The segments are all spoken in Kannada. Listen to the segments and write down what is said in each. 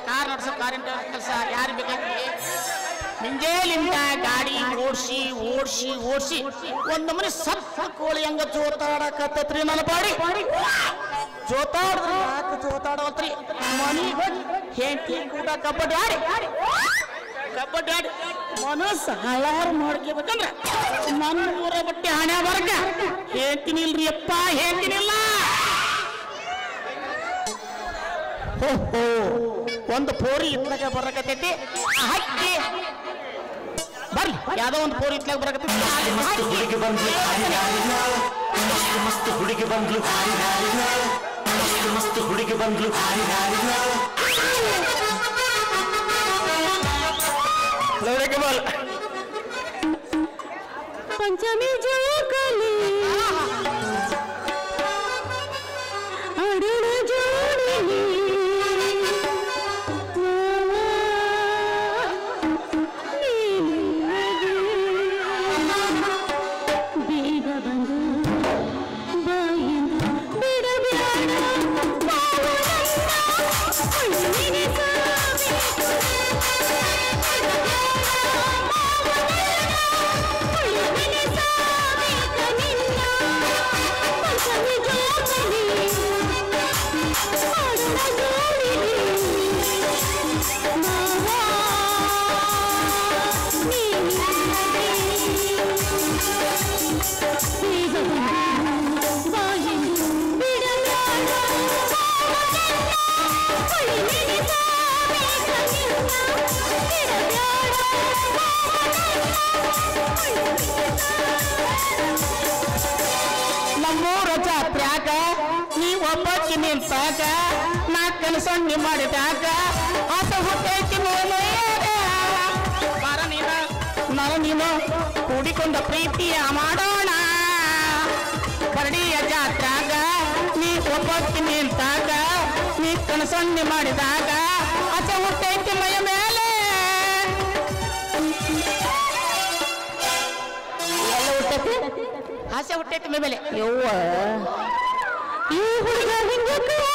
ಕಾರ್ ನಡೆಸೋ ಕಾರಿನ ಕೆಲಸ ಯಾರು ಬೇಕಾಗಿ ಮುಂಜಾಲಿಂದ ಗಾಡಿ ಓಡಿಸಿ ಓಡಿಸಿ ಓಡಿಸಿ ಒಂದು ಮನೆ ಸತ್ತ ಕೋಳಿ ಹಂಗ ಜೋತಾಡಕತ್ತೈತ್ರಿ ನನ್ನ ಬಾಡಿ ಜೋತಾಡಿದ್ರಿ ಯಾಕೆ ಜೋತಾಡವಲ್ತ್ರಿ ಮನಿಗೆ ಹೆಂಡತಿ ಕೂಡ ಕಬಡ್ಡಿ ಆಡಿ ಮನಸ್ಸು ಹಳಾರು ಮಾಡ್ಕೋಬೇಕಂದ್ರ ನನ್ನ ಊರ ಬಟ್ಟೆ ಹಣೆ ವರ್ಗ ಹೇಳ್ತೀನಿಲ್ರಿ ಅಪ್ಪ ಹೇಳ್ತೀನಿಲ್ಲ ಓಹೋ ಒಂದು ಪೋರಿ ಇತ್ಲಾಗ ಬರಕತ್ತೈತಿ ಹಕ್ಕಿ ಬರ್ಲಿ ಯಾವ್ದೋ ಒಂದು ಪೋರಿ ಇತ್ಲಾಗ ಬರಕತ್ತೈತಿ ಹುಡುಗಿ ಬಂದ್ಲು ಮಸ್ತ್ ಹುಡುಗಿ ಬಂದ್ಲು पंचमी जोकली अरुण जोड़ली ಬೇಗ ಬಂದು ಬಾಯಿಂದ ಬಿಡಬೇಡ ನಮ್ಮೂರ ಜಾತ್ರ್ಯಾಗ ನೀ ಒಬ್ಬಕ್ಕಿ ನಿಂತಾಗ ನಾ ಕನಸಣ್ಣಿ ಮಾಡಿದಾಗ ಆಸ ಹುಟ್ಟೈತಿ ಬಾರ ನೀನ ನಾನು ನೀನು ಕೂಡಿಕೊಂಡ ಪ್ರೀತಿಯ ಮಾಡೋಣ ಕರಡಿಯ ಜಾತ್ರ್ಯಾಗ ನೀ ಒಬ್ಬಕ್ಕಿ ನಿಂತಾಗ ನೀ ಕನಸಣ್ಣಿ ಮಾಡಿದಾಗ ಆಸ ಹುಟ್ಟೈತಿ ಮೈಯ ಮೇಲೆ ಎಲ್ಲ ಹುಟ್ಟೈತಿ ಆಸೆ ಹುಟ್ಟೈತಿ ಮೈ ಮೇಲೆ ಯವ್ವ ಈ ಹುಡುಗ ಹಿಂಗ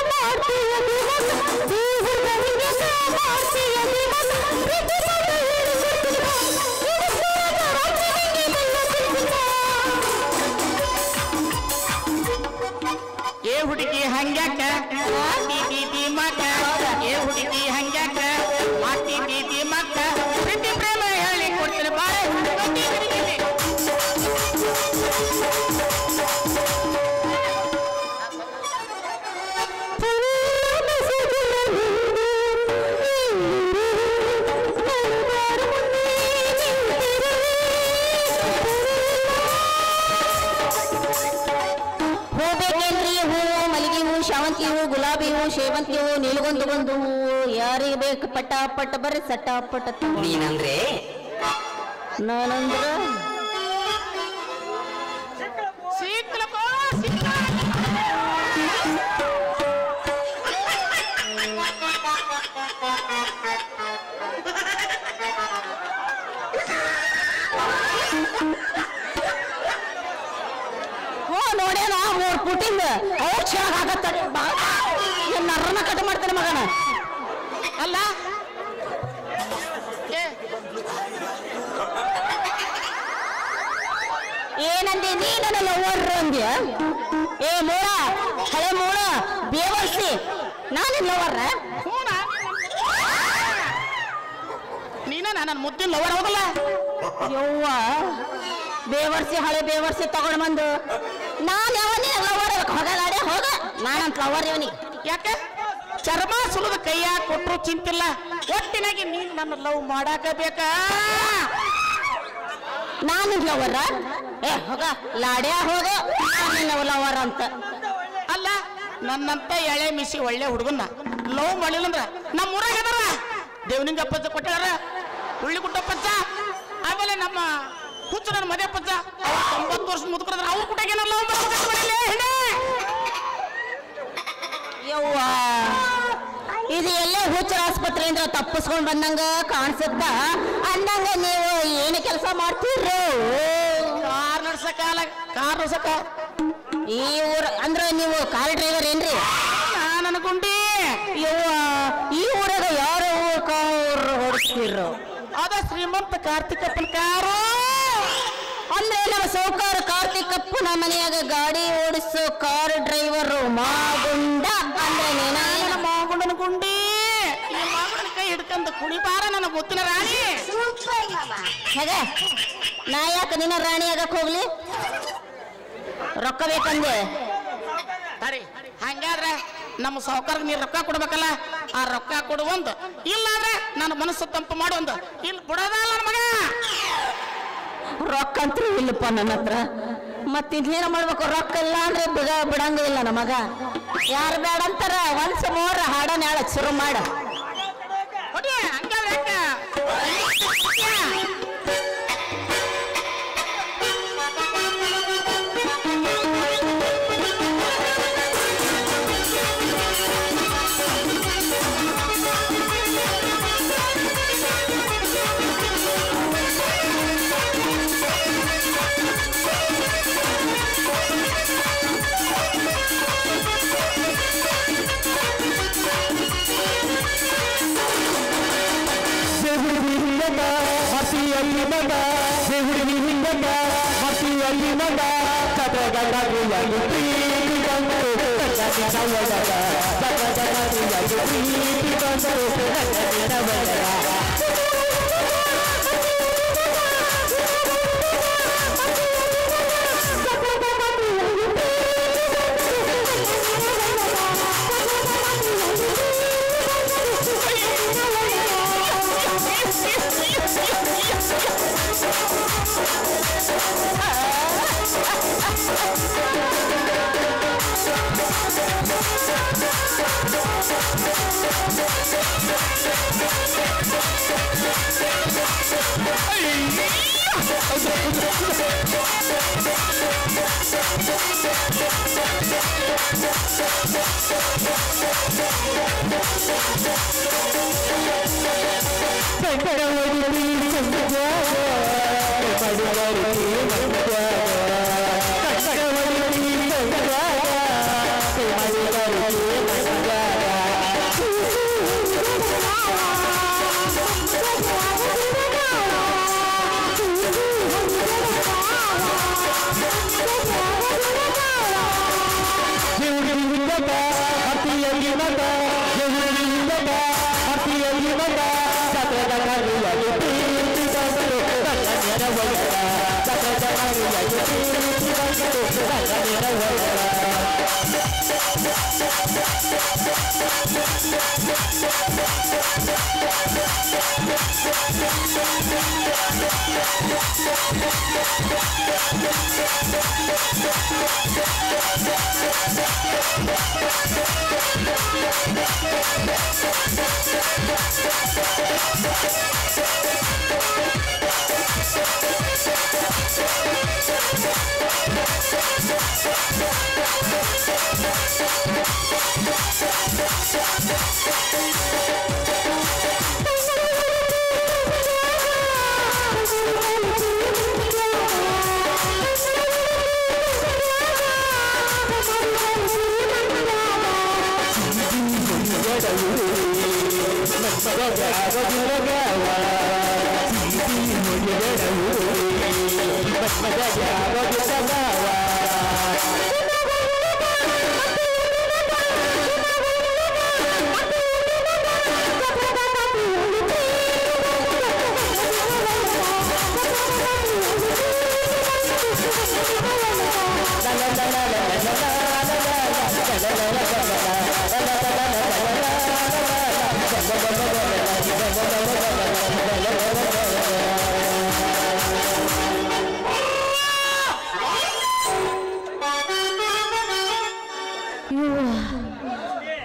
ಮಾಡ್ತೀಯ ದಿವಸ ಈ ಹುಡುಗ ಹಿಂಗ ಮಾಡ್ತೀಯ ದಿವಸ ಏ ಹುಡುಗಿ ಹಂಗ್ಯಾಕ ಮಾತಿ ಬೀದಿ ಮಕ್ಕ ಏ ಹುಡುಗಿ ಹಂಗ್ಯಾಕ ಮಾತಿ ಬೀದಿ ಮಕ್ಕ ಪ್ರೀತಿ ಪ್ರೇಮ ಹೇಳಿ ಕೊಡ್ತೀನಿ ಬಾಳೆ ಶಾವಂತಿ ಹೂ ಗುಲಾಬಿ ಹೂ ಸೇವಂತಿ ಹೂ ನೀಲಗೊಂದು ಹೂ ಯಾರಿಗೆ ಬೇಕು ಪಟ ಪಟ ಬರ್ರಿ ಸಟ್ಟ ಪಟ ನೀನಂದ್ರೆ ನಾನಂದ್ರ ನೋಡೇನ 3 ಫುಟಿಂದ ಅವ್ರು ಚೆನ್ನಾಗಿ ಆಗತ್ತಾರೆ ನರ್ರನ ಕಟ್ ಮಾಡ್ತಾನೆ ಮಗನ ಅಲ್ಲ ಏನಂದಿ ನೀ ನನ್ನ ಲವರ್ ಅಂದ್ಯ ಏ ಮೂಳ ಹಳೆ ಮೂಳ ಬೇವರ್ಸಿ ನಾನು ಲವರ್ ನೀನ ನನ್ನ ಮುದ್ದಿನ ಲವರ್ ಹೋಗಲ್ಲ ಯವ್ವ ಬೇವರ್ಸಿ ಹಳೆ ಬೇವರ್ಸಿ ತಗೊಂಡ್ ಬಂದು ನಾನು ಯಾವನೇ ಲವರ್ ಹೋಗಲಾಡೆ ಹೋಗ ನಾನಂತ ಲವರ್ ಇವನಿಗೆ ಯಾಕೆ ಚರ್ಮ ಸುಲಿದ ಕೈಯ ಕೊಟ್ಟರು ಚಿಂತಿಲ್ಲ ಒಟ್ಟಿನಾಗಿ ನೀನು ನನ್ನ ಲವ್ ಮಾಡಾಕ ಬೇಕಾ ನಾನು ಲವರ್ ಏ ಹೋಗ ಲಾಡ್ಯಾ ಹೋಗ ನಾನು ಲವರ್ ಅಂತ ಅಲ್ಲ ನನ್ನಂತ ಎಳೆ ಮಿಸಿ ಒಳ್ಳೆ ಹುಡುಗನ್ನ ಲವ್ ಮಾಡಿಲ್ಲ ಅಂದ್ರ ನಮ್ಮ ಊರಾಗ ಅದಾರ ದೇವನಿಂಗಪ್ಪಜ್ಜ ಕೊಟ್ಟಾರ ಹುಳ್ಳಿಗುಡ್ಡಪ್ಪಜ್ಜ ಆಮೇಲೆ ನಮ್ಮ ಹುಚ್ಚ ನನ್ನ ಮದಪ್ಪಜ್ಜ 90 ವರ್ಷ ಮುದುಕರಾದ್ರ ಅವ್ರು ಕುಟಾಗ ಲವ್ ಮಾಡಿಲ್ಲ ಯವ್ವ ಇದು ಎಲ್ಲೇ ಹುಚ್ಚರ ಆಸ್ಪತ್ರೆಯಿಂದ ತಪ್ಪಿಸ್ಕೊಂಡ್ ಬಂದಂಗ ಕಾಣಿಸುತ್ತ ಅಂದಂಗ ನೀವು ಏನು ಕೆಲಸ ಮಾಡ್ತೀರ್ರು ಕಾರ್ ನಡ್ಸಕ ಈ ಊರ ಅಂದ್ರ ನೀವು ಕಾರ್ ಡ್ರೈವರ್ ಏನ್ರಿ ನಾನು ಅನ್ಕೊಂಡಿ ಯವ್ವ ಈ ಊರಾಗ ಯಾರು ಓಡಿಸ್ತಿರು ಅದ ಶ್ರೀಮಂತ ಕಾರ್ತಿಕಪ್ಪನ ಕಾರು ಅಂದ್ರೆ ನಮ್ಮ ಸೌಕಾರ ಕಾರ್ತಿಕಪ್ಪನ ಮನೆಯಾಗ ಗಾಡಿ ಓಡಿಸೋ ಕಾರ್ ಡ್ರೈವರು ಮಾಗುಂಡ ಅಂದ್ರೆ ನನ್ನ ಮಾಗುಂಡನ ಗುಂಡಿ ಈ ಮಾಗುಂಡನ ಕೈ ಹಿಡ್ಕೊಂಡ ಕುಣಿಬಾರ ನನಗೆ ಗೊತ್ತಿನ ರಾಣಿ ಹೇಗೆ ನಾ ಯಾಕೆ ನಿನ್ನ ರಾಣಿ ಆಗಕ್ ಹೋಗ್ಲಿ ರೊಕ್ಕ ಬೇಕಂದೆ ಸರಿ ಹಂಗಾದ್ರೆ ನಮ್ಮ ಸಾವುಕಾರಕ್ಕೆ ನೀರು ರೊಕ್ಕ ಕೊಡ್ಬೇಕಲ್ಲ ಆ ರೊಕ್ಕ ಕೊಡು ಒಂದು ಇಲ್ಲಾಂದ್ರೆ ನನ್ನ ಮನಸ್ಸು ತಂಪು ಮಾಡು ಒಂದು ಇಲ್ಲಿ ಬಿಡೋದಲ್ಲ ನನ್ನ ಮಗ ರೊಕ್ಕ ಅಂತೂ ಇಲ್ಲಪ್ಪ ನನ್ನ ಹತ್ರ ಮತ್ತಿನ್ನೇನು ಮಾಡ್ಬೇಕು ರೊಕ್ಕ ಇಲ್ಲ ಅಂದ್ರೆ ಬಿಡಂಗ ಇಲ್ಲ ನಮಗ ಯಾರು ಬೇಡ ಅಂತಾರ ಒಂದ್ಸ ಮೋರ ಹಾಡನ ಹೇಳ ಶುರು ಮಾಡ ಹಂಗಾದ್ರೆ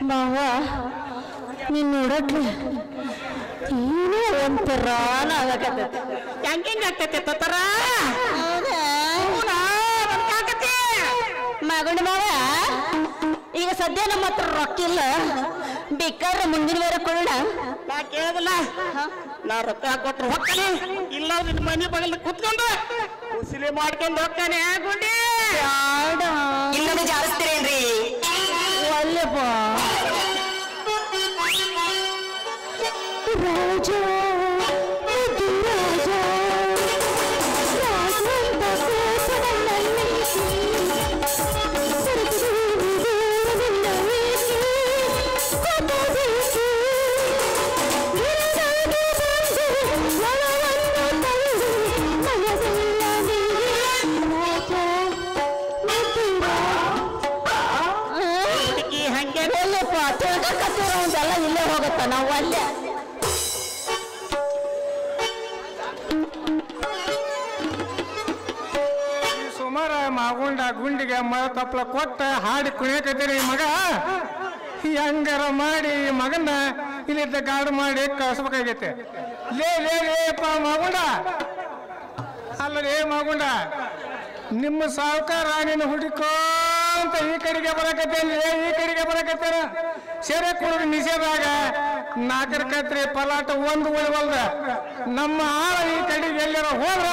ಮಾವ ನೀನ್ ನೋಡಕ್ಲೆ ಏನೋ ಒಂಥರ ಆಗಕತ್ತೈತಿ ಹೆಂಗ್ ಆಗ್ತೈತೆ ತರ ಮಗನ ಮಾವ ಈಗ ಸದ್ಯ ನಮ್ಮ ಹತ್ರ ರೊಕ್ಕ ಇಲ್ಲ ಬೇಕಾದ್ರೆ ಮುಂದಿನ ವಾರ ಕೊಡೋಣ ನಾ ಕೇಳೋದಿಲ್ಲ ನಾ ರೊಕ್ಕ ಕೊಟ್ರು ಹೋಗ್ತಾನೆ ಇಲ್ಲ ನಿನ್ನ ಮನೆ ಬಗಲ್ ಕುತ್ಕೊಂಡು ಉಸಿಲಿ ಮಾಡ್ಕೊಂಡು ಹೋಗ್ತಾನೆ ಗುಂಡಿ ಇನ್ನೊಂದು ಜಾರಿಸ್ತೀರೇನ್ರಿ ಒಲ್ಲೆಪ್ಪ ರಾಜ ಸುಮಾರ ಮಾಗುಂಡ ಗುಂಡಿಗೆ ಮರ ತಪ್ಪಲ ಕೊಟ್ಟ ಹಾಡಿ ಕುಣಿಯಕತ್ತೀರಿ ಈ ಮಗ ಹೆಂಗಾರ ಮಾಡಿ ಮಗನ ಇಲ್ಲಿದ್ದ ಗಾಡು ಮಾಡಿ ಕಳ್ಸ್ಬೇಕಾಗೈತೆ ಲೇಪ್ಪ ಮಾಗುಂಡ ಅಲ್ಲ ರೇ ಮಾಗುಂಡ ನಿಮ್ಮ ಸಾವುಕಾರ ನೀನು ಹುಡುಕೋಂತ ಈ ಕಡೆಗೆ ಬರಕತ್ತೇನೆ ಈ ಕಡೆಗೆ ಬರಕತ್ತೇನ ಸೆರೆ ಕುಡಿದು ನಿಷೇಧಾಗ ನಾಲ್ಕರ ಕತ್ರಿ ಪಲಾಟ ಒಂದು ಉಳಿವಲ್ದ ನಮ್ಮ ಆಳ ಈ ಕಡೆಗೆ ಎಲ್ಲಾರ ಹೋದ್ರ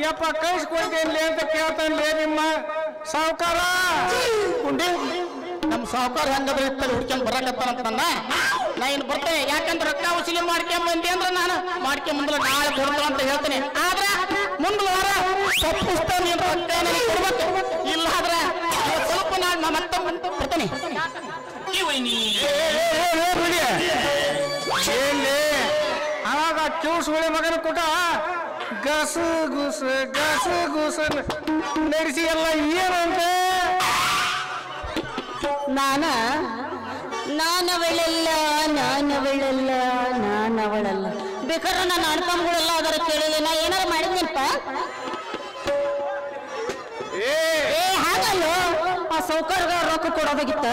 ಯಪ್ಪ ಕಳಿಸ್ಕೊಡ್ತೇನೆ ಅಂತ ಕೇಳ್ತಾನೆ ನಿಮ್ಮ ಸಾವುಕಾರ ಕುಂಡಿ ನಮ್ಮ ಸಾವುಕಾರ ಹೆಂಗಾದ್ರೆ ಇತ್ತಲ್ಲಿ ಹುಡ್ಕೊಂಡ್ ಬರಕತ್ತಾನಂತ ನಾ ಏನು ಬರ್ತೇನೆ ಯಾಕಂದ್ರೆ ರೊಕ್ಕ ವಸೂಲಿ ಮಾಡ್ಕೊಂಬಂದಿ ಅಂದ್ರೆ ನಾನು ಮಾಡ್ಕೊಂಬಂದ್ರೆ ನಾಳೆ ಕೊಡ್ತಾವ ಅಂತ ಹೇಳ್ತೇನೆ ಆದ್ರೆ ಮುಂದೆ ವಾರ ತಪ್ಪಿಸ್ತಾನೆ ನೀನು ರೊಕ್ಕ ನನಗೆ ಕೊಡ್ಬೇಕು ಇಲ್ಲ ಆದ್ರೆ ಸ್ವಲ್ಪ ನಾನು ಮತ್ತೆ ಬರ್ತೇನೆ ಏನ್ಲಿ ಆವಾಗ ಕ್ಯೂಸ್ ಹೊಳೆ ಮಗನ ಕೂಟ ಗಸು ಗುಸು ನಡೆಸಿ ಎಲ್ಲ ಏನಂತ ನಾನವಳಲ್ಲ ಬೇಕಾದ್ರೆ ನನ್ನ ಅನ್ಕೊಂಡ್ಗಳೆಲ್ಲ ಅದರ ಕೇಳಿಲ್ಲ ನಾ ಏನಾರು ಮಾಡಿದ್ನಿಲ್ಪ ಹಾಗಲ್ಲೋ ಆ ಸೌಕರ್ಯ ರೊಕ್ಕ ಕೊಡೋದಾಗಿತ್ತ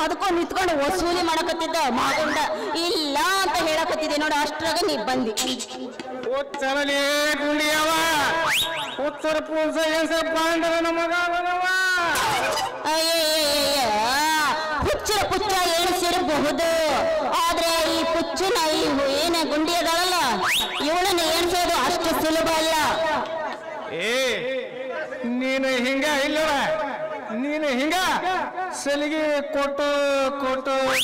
ಅದಕ್ಕೂ ನಿಂತ್ಕೊಂಡು ವಸೂಲಿ ಮಾಡಕತ್ತಿದ್ದ ಮಾಗೊಂಡ ಇಲ್ಲ ಅಂತ ಹೇಳಕತ್ತಿದ್ದೆ ನೋಡು ಅಷ್ಟ್ರಾಗ ನೀ ಬಂದಿ ಉತ್ತರಲೇ ಗುಂಡಿಯವ ಉತ್ತರ ಪೂಸ ಹೆಸರು ಪಾಂಡವ ನಮಗವ ಹುಚ್ಚರ ಪುಚ್ಚ ಎಣಿಸಿರಬಹುದು ಆದ್ರೆ ಈ ಪುಚ್ಚನ ಏನ ಗುಂಡಿ ಅದಾಳಲ್ಲ ಇವಳನ್ನ ಎಣಿಸೋದು ಅಷ್ಟು ಸುಲಭ ಅಲ್ಲ ನೀನು ಹಿಂಗ ಇಲ್ಲವ ನೀನು ಹಿಂಗ ಸಲಿಗೆ ಕೊಟ್ಟು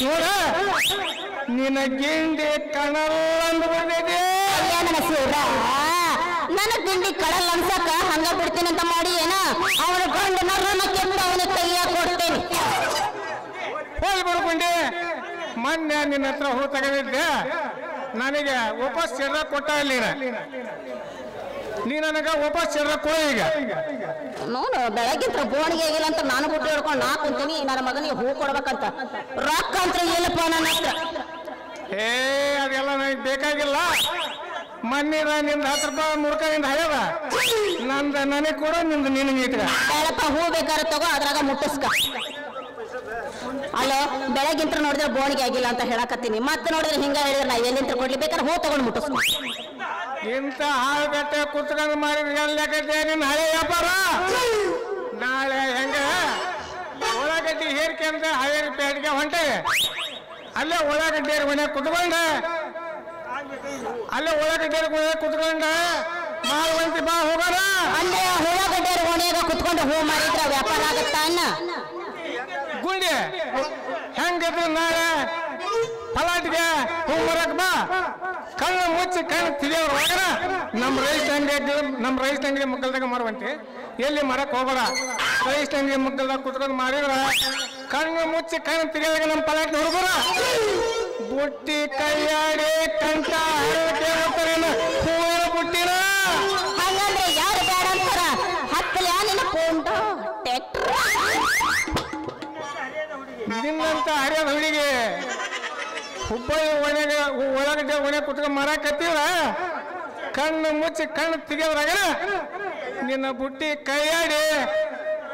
ನೋಡ ನಿನ್ನ ಗಿಂಡಿ ಕಣಲ್ಲ ಬಂದಿದೆ ನನ್ನ ಗಿಂಡಿ ಕಳಲ್ಲ ಅನ್ಸಕ ಹಂಗ ಬಿಡ್ತೀನಿ ಅಂತ ಮಾಡಿ ಏನ ಅವನ ಗಂಡು ನರನ ಕೆಟ್ಟು ಅವನ ಕೈಯ ಕೊಡ್ತೇನೆ ಹೋಗಿ ಬಿಡ್ಕೊಂಡೆ ಮೊನ್ನೆ ನಿನ್ನ ಹತ್ರ ಹೂ ತಗೊಂಡಿದ್ದೆ ನನಗೆ ವಾಪಸ್ ಚಿರ್ರ ಕೊಟ್ಟ ಇಲ್ಲ ನೀ ನನಗ ವಾಪಸ್ ಚಿರ್ರ ಕೊಡ ಈಗ ನೋಡು ಬೆಳಗ್ಗೆ ಬೋಣಿಗೆ ಆಗಿಲ್ಲ ಅಂತ ನಾನು ಬಿಟ್ಟು ಹಿಡ್ಕೊಂಡು ನಾ ಕುಂತೀನಿ ನನ್ನ ಮಗನಿಗೆ ಹೂ ಕೊಡ್ಬೇಕಂತ ರೊಕ್ಕ ಅಂತ ಇಲ್ಲಪ್ಪ ನನ್ನ ಹತ್ರ ಅದೆಲ್ಲ ನನಗೆ ಬೇಕಾಗಿಲ್ಲ ಮೊನ್ನೆ ನಿಂದ 10 ರೂಪಾಯಿ ಮುರ್ಕದಿಂದ ಹಳೆದ ನಂದ ನನಗೆ ಕೊಡು ನಿಂದ ನಿನಗೆ ಇಟ್ಕ ಬೇಡಪ್ಪ ಹೂ ಬೇಕಾದ್ರೆ ತಗೋ ಅದ್ರಾಗ ಮುಟ್ಟಿಸ್ಕ ಅಲ್ಲೋ ಬೆಳಗ್ಗಿಂತ ನೋಡಿದ್ರೆ ಬೋಣಿಗೆ ಆಗಿಲ್ಲ ಅಂತ ಹೇಳಕತ್ತೀನಿ ಮತ್ತೆ ನೋಡಿದ್ರೆ ಹಿಂಗ ಹೇಳಿದ್ರೆ ನಾ ಎಲ್ಲಿಂತ ಕೊಡ್ಲಿ ಬೇಕಾದ್ರೆ ಹೂ ತಗೊಂಡು ಮುಟ್ಟಿಸ್ಕೊ ಇಂತ ಹಾಳು ಬೆಟ್ಟ ಕುತ್ಕೊಂಡು ಮಾಡಿದ್ರೆ ನಿನ್ನ ಹಳೆ ವ್ಯಾಪಾರ ನಾಳೆ ಹೆಂಗ ಉಳ್ಳಾಗಡ್ಡಿ ಹೇರಿಕೆ ಅಂತ ಹಾವೇರಿ ಪೇಟೆಗೆ ಹೊಂಟೆ ಅಲ್ಲೇ ಉಳ್ಳಾಗಡ್ಡಿ ಮನೆ ಕುತ್ಕೊಂಡೆ ಅಲ್ಲೇ ಉಳ್ಳಾಗಡ್ಡಿ ಕುತ್ಕೊಂಡ ಮಾರುವಂತಿ ಬಾ ಹೋಗೋಣ ಅಂದ್ರೆ ಉಳ್ಳಾಗಡ್ಡಿ ಓಣಿಯಾಗ ಕುತ್ಕೊಂಡು ಹೂ ಮಾರಿದ್ರ ವ್ಯಾಪಾರ ಆಗತ್ತಾ ಅನ್ನ ಗುಂಡಿ ಹೆಂಗಿದ್ರು ನಾಳೆ ಪಲಾಟಿಗೆ ಹೂ ಮರಕ್ ಬಾ ಕಣ್ಣು ಮುಚ್ಚಿ ಕಣ್ಣು ತಿಳಿಯೋರು ಹೋಗೋಣ ನಮ್ಮ ರೈಸ್ ಅಂಗಡಿ ಮಕ್ಕಳದಾಗ ಮಾರುವಂತೆ ಎಲ್ಲಿ ಮರಕ್ ಹೋಗೋಣ ರೈಸ್ ಅಂಗಡಿ ಮಕ್ಕಳದಾಗ ಕುತ್ಕೊಂಡು ಮಾರಿದ್ರ ಕಣ್ಣು ಮುಚ್ಚಿ ಕಣ್ಣು ತಿಳಿಯೋದಾಗ ನಮ್ಮ ಪಲಾಟಿ ಹುಡುಗರ ಬುಟ್ಟಿ ಕೈಯಾಡಿ ಕಂಠ ಹೂವಿನ ಬುಟ್ಟಿನ ಹಂಗಂದ್ರೆ ಯಾರು ಬೇಡ ಅಂತಾರ ಹತ್ತಲ ನಿನ್ನ ಪೋಂಡ ನಿನ್ನಂತ ಹರಿಯದ ಹುಡುಗಿ ಹುಬ್ಬಳ್ಳಿ ಒಳಗಡೆ ಒಣೆ ಕುತ್ಕೊಂಡು ಮರಕತ್ತೀವ ಕಣ್ಣು ಮುಚ್ಚಿ ಕಣ್ಣು ತೆಗೆದ್ರಾಗ ನಿನ್ನ ಬುಟ್ಟಿ ಕೈಯಾಡಿ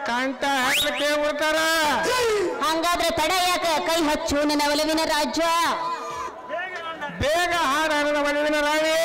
ಕಂಠ ಹಾಕಕ್ಕೆ ಬಿಡ್ತಾರ ಹಂಗಾದ್ರೆ ತಡೆ ಯಾಕೆ ಕೈ ಹಚ್ಚು ನಿನ್ನ ಒಲವಿನ ರಾಜ್ಯ ಬೇಗ ಹಾಡ ನನ್ನ ಒಲವಿನ ರಾಣಿ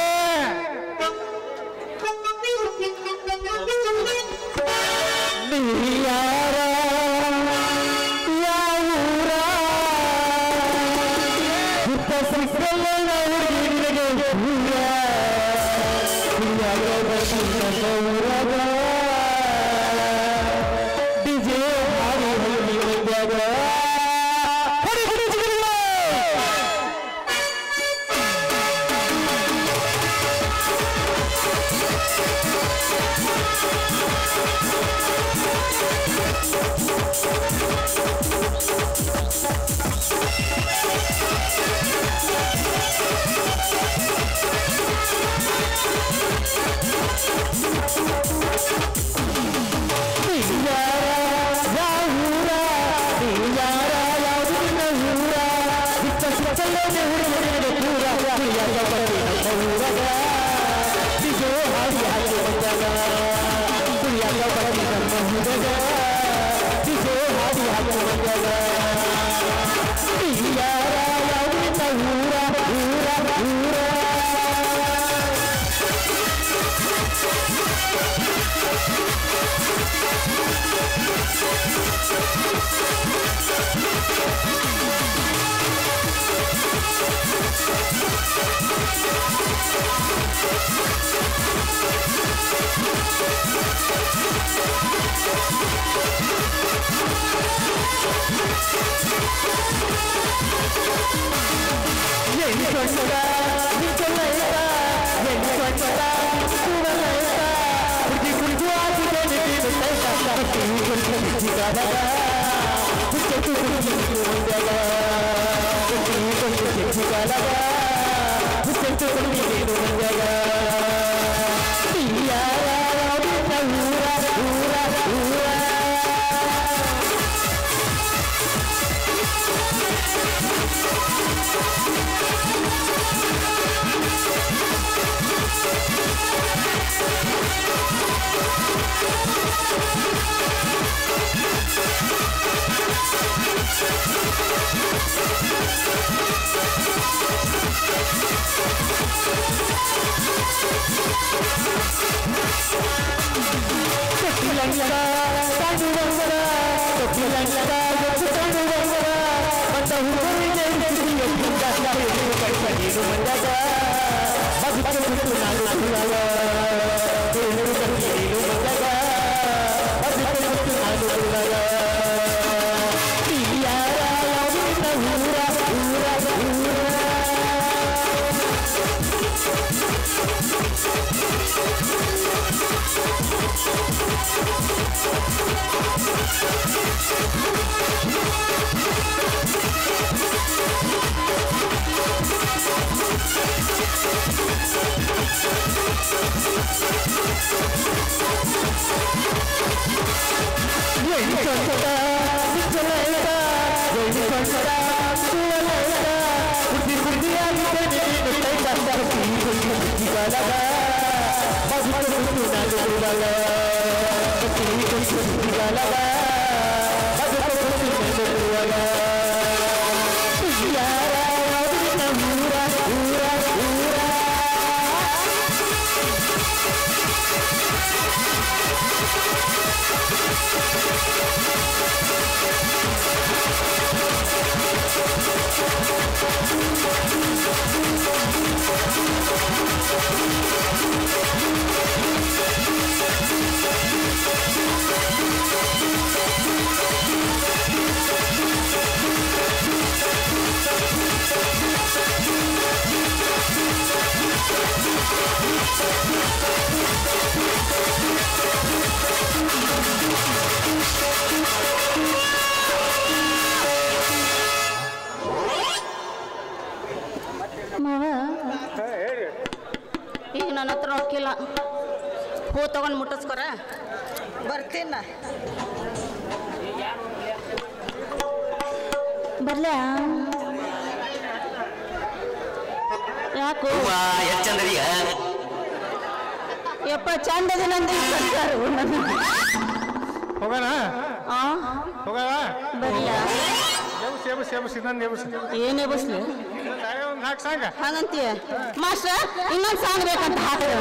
ಈಗ ನನ್ನ ಹತ್ರ ರೊಕ್ಕಿಲ್ಲ, ಹೂ ತಗೊಂಡು ಮುಟ್ಟಿಸ್ಕೊರ. ಬರ್ತೀನ ಬರ್ಲ ಯಾಕೋ ಯಪ್ಪ ಚಂದದಿನಂದ ಹೋಗೋಣ ಹೋಗೋಣ. ಬರ್ಲ ಏನೇ ಬಸ್ಲಿ ಹಂಗಂತೀಯ ಮಾಸ್ಟ್ರ ಇನ್ನೊಂದು ಸಾಂಗ್ ಬೇಕಂತ ಹಾಕಿದೆ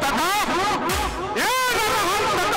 ನರಹಂತಕ ಏ ನರಹಂತಕ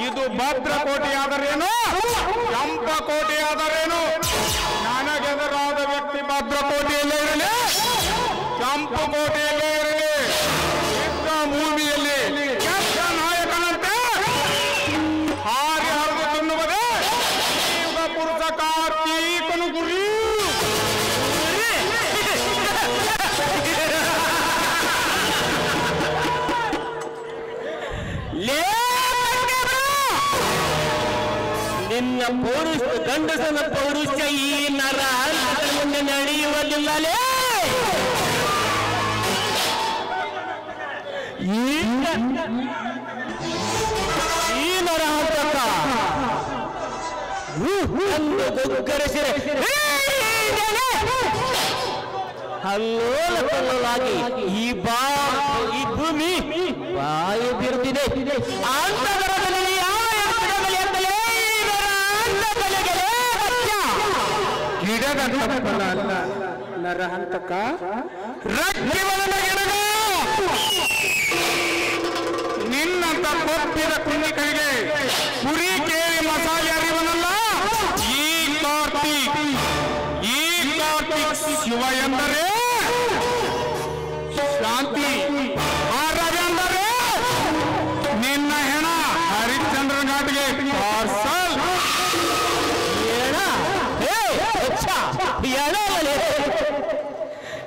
ಇದು ಭದ್ರಕೋಟೆಯಾದರೇನು ಕೆಂಪಕೋಟೆಯಾದರೇನು ನನಗೆದುರಾದ ವ್ಯಕ್ತಿ ಭದ್ರಕೋಟೆಯಲ್ಲೇ ಇರಲಿ ಕೆಂಪಕೋಟೆಯಲ್ಲೇ ಇರಲಿ ಯುದ್ಧ ಭೂಮಿಯಲ್ಲಿ ಕೆಟ್ಟ ನಾಯಕನಂತೆ ಹಾರಿ ಹರಿದು ತಿನ್ನುವುದೇ ಯುಗ ಪುರುಷ ಕಾರ್ತೀಕನು ಗುರಿ ನಿನ್ನ ಪೌರುಷ ಗಂಡಸನ ಪೌರುಷ ಈ ನರ ಮುಂದೆ ನಡೆಯುವುದಿಲ್ಲಲೇ ಈ ನರ ಹಂತಕ ಒಂದು ಗೊಗ್ಗರಿಸಿರೆ ಹಲ್ಲೋಲ ಕಲ್ಲಲಾಗಿ ಈ ಭೂಮಿ ಬಾಯಿ ಬಿರುತ್ತಿದೆ ಅಂತರದಲ್ಲಿ ಯಾವ ಗಿಡದ ತಪ್ಪಲ ಅಲ್ಲ ನರಹಂತಕ ರಕ್ತಿವಲನ ಗಿಡಗ ನಿನ್ನಂತ ಕೊಪ್ಪಿದ ಕುಂಡಿಕರಿಗೆ ಕುರಿ ಕೇಳಿ ಮಸಾಲೆ ಅರಿವನಲ್ಲ ಈ ಕಾರ್ತಿಕ್ ಶಿವ ಎಂದರೆ ಶಾಂತಿ ಆ ರವಿ ಎಂದರೆ ನಿನ್ನ ಹೆಣ ಹರಿಶ್ಚಂದ್ರ ಘಾಟ್ಗೆ ಪಾರ್ಸಲ್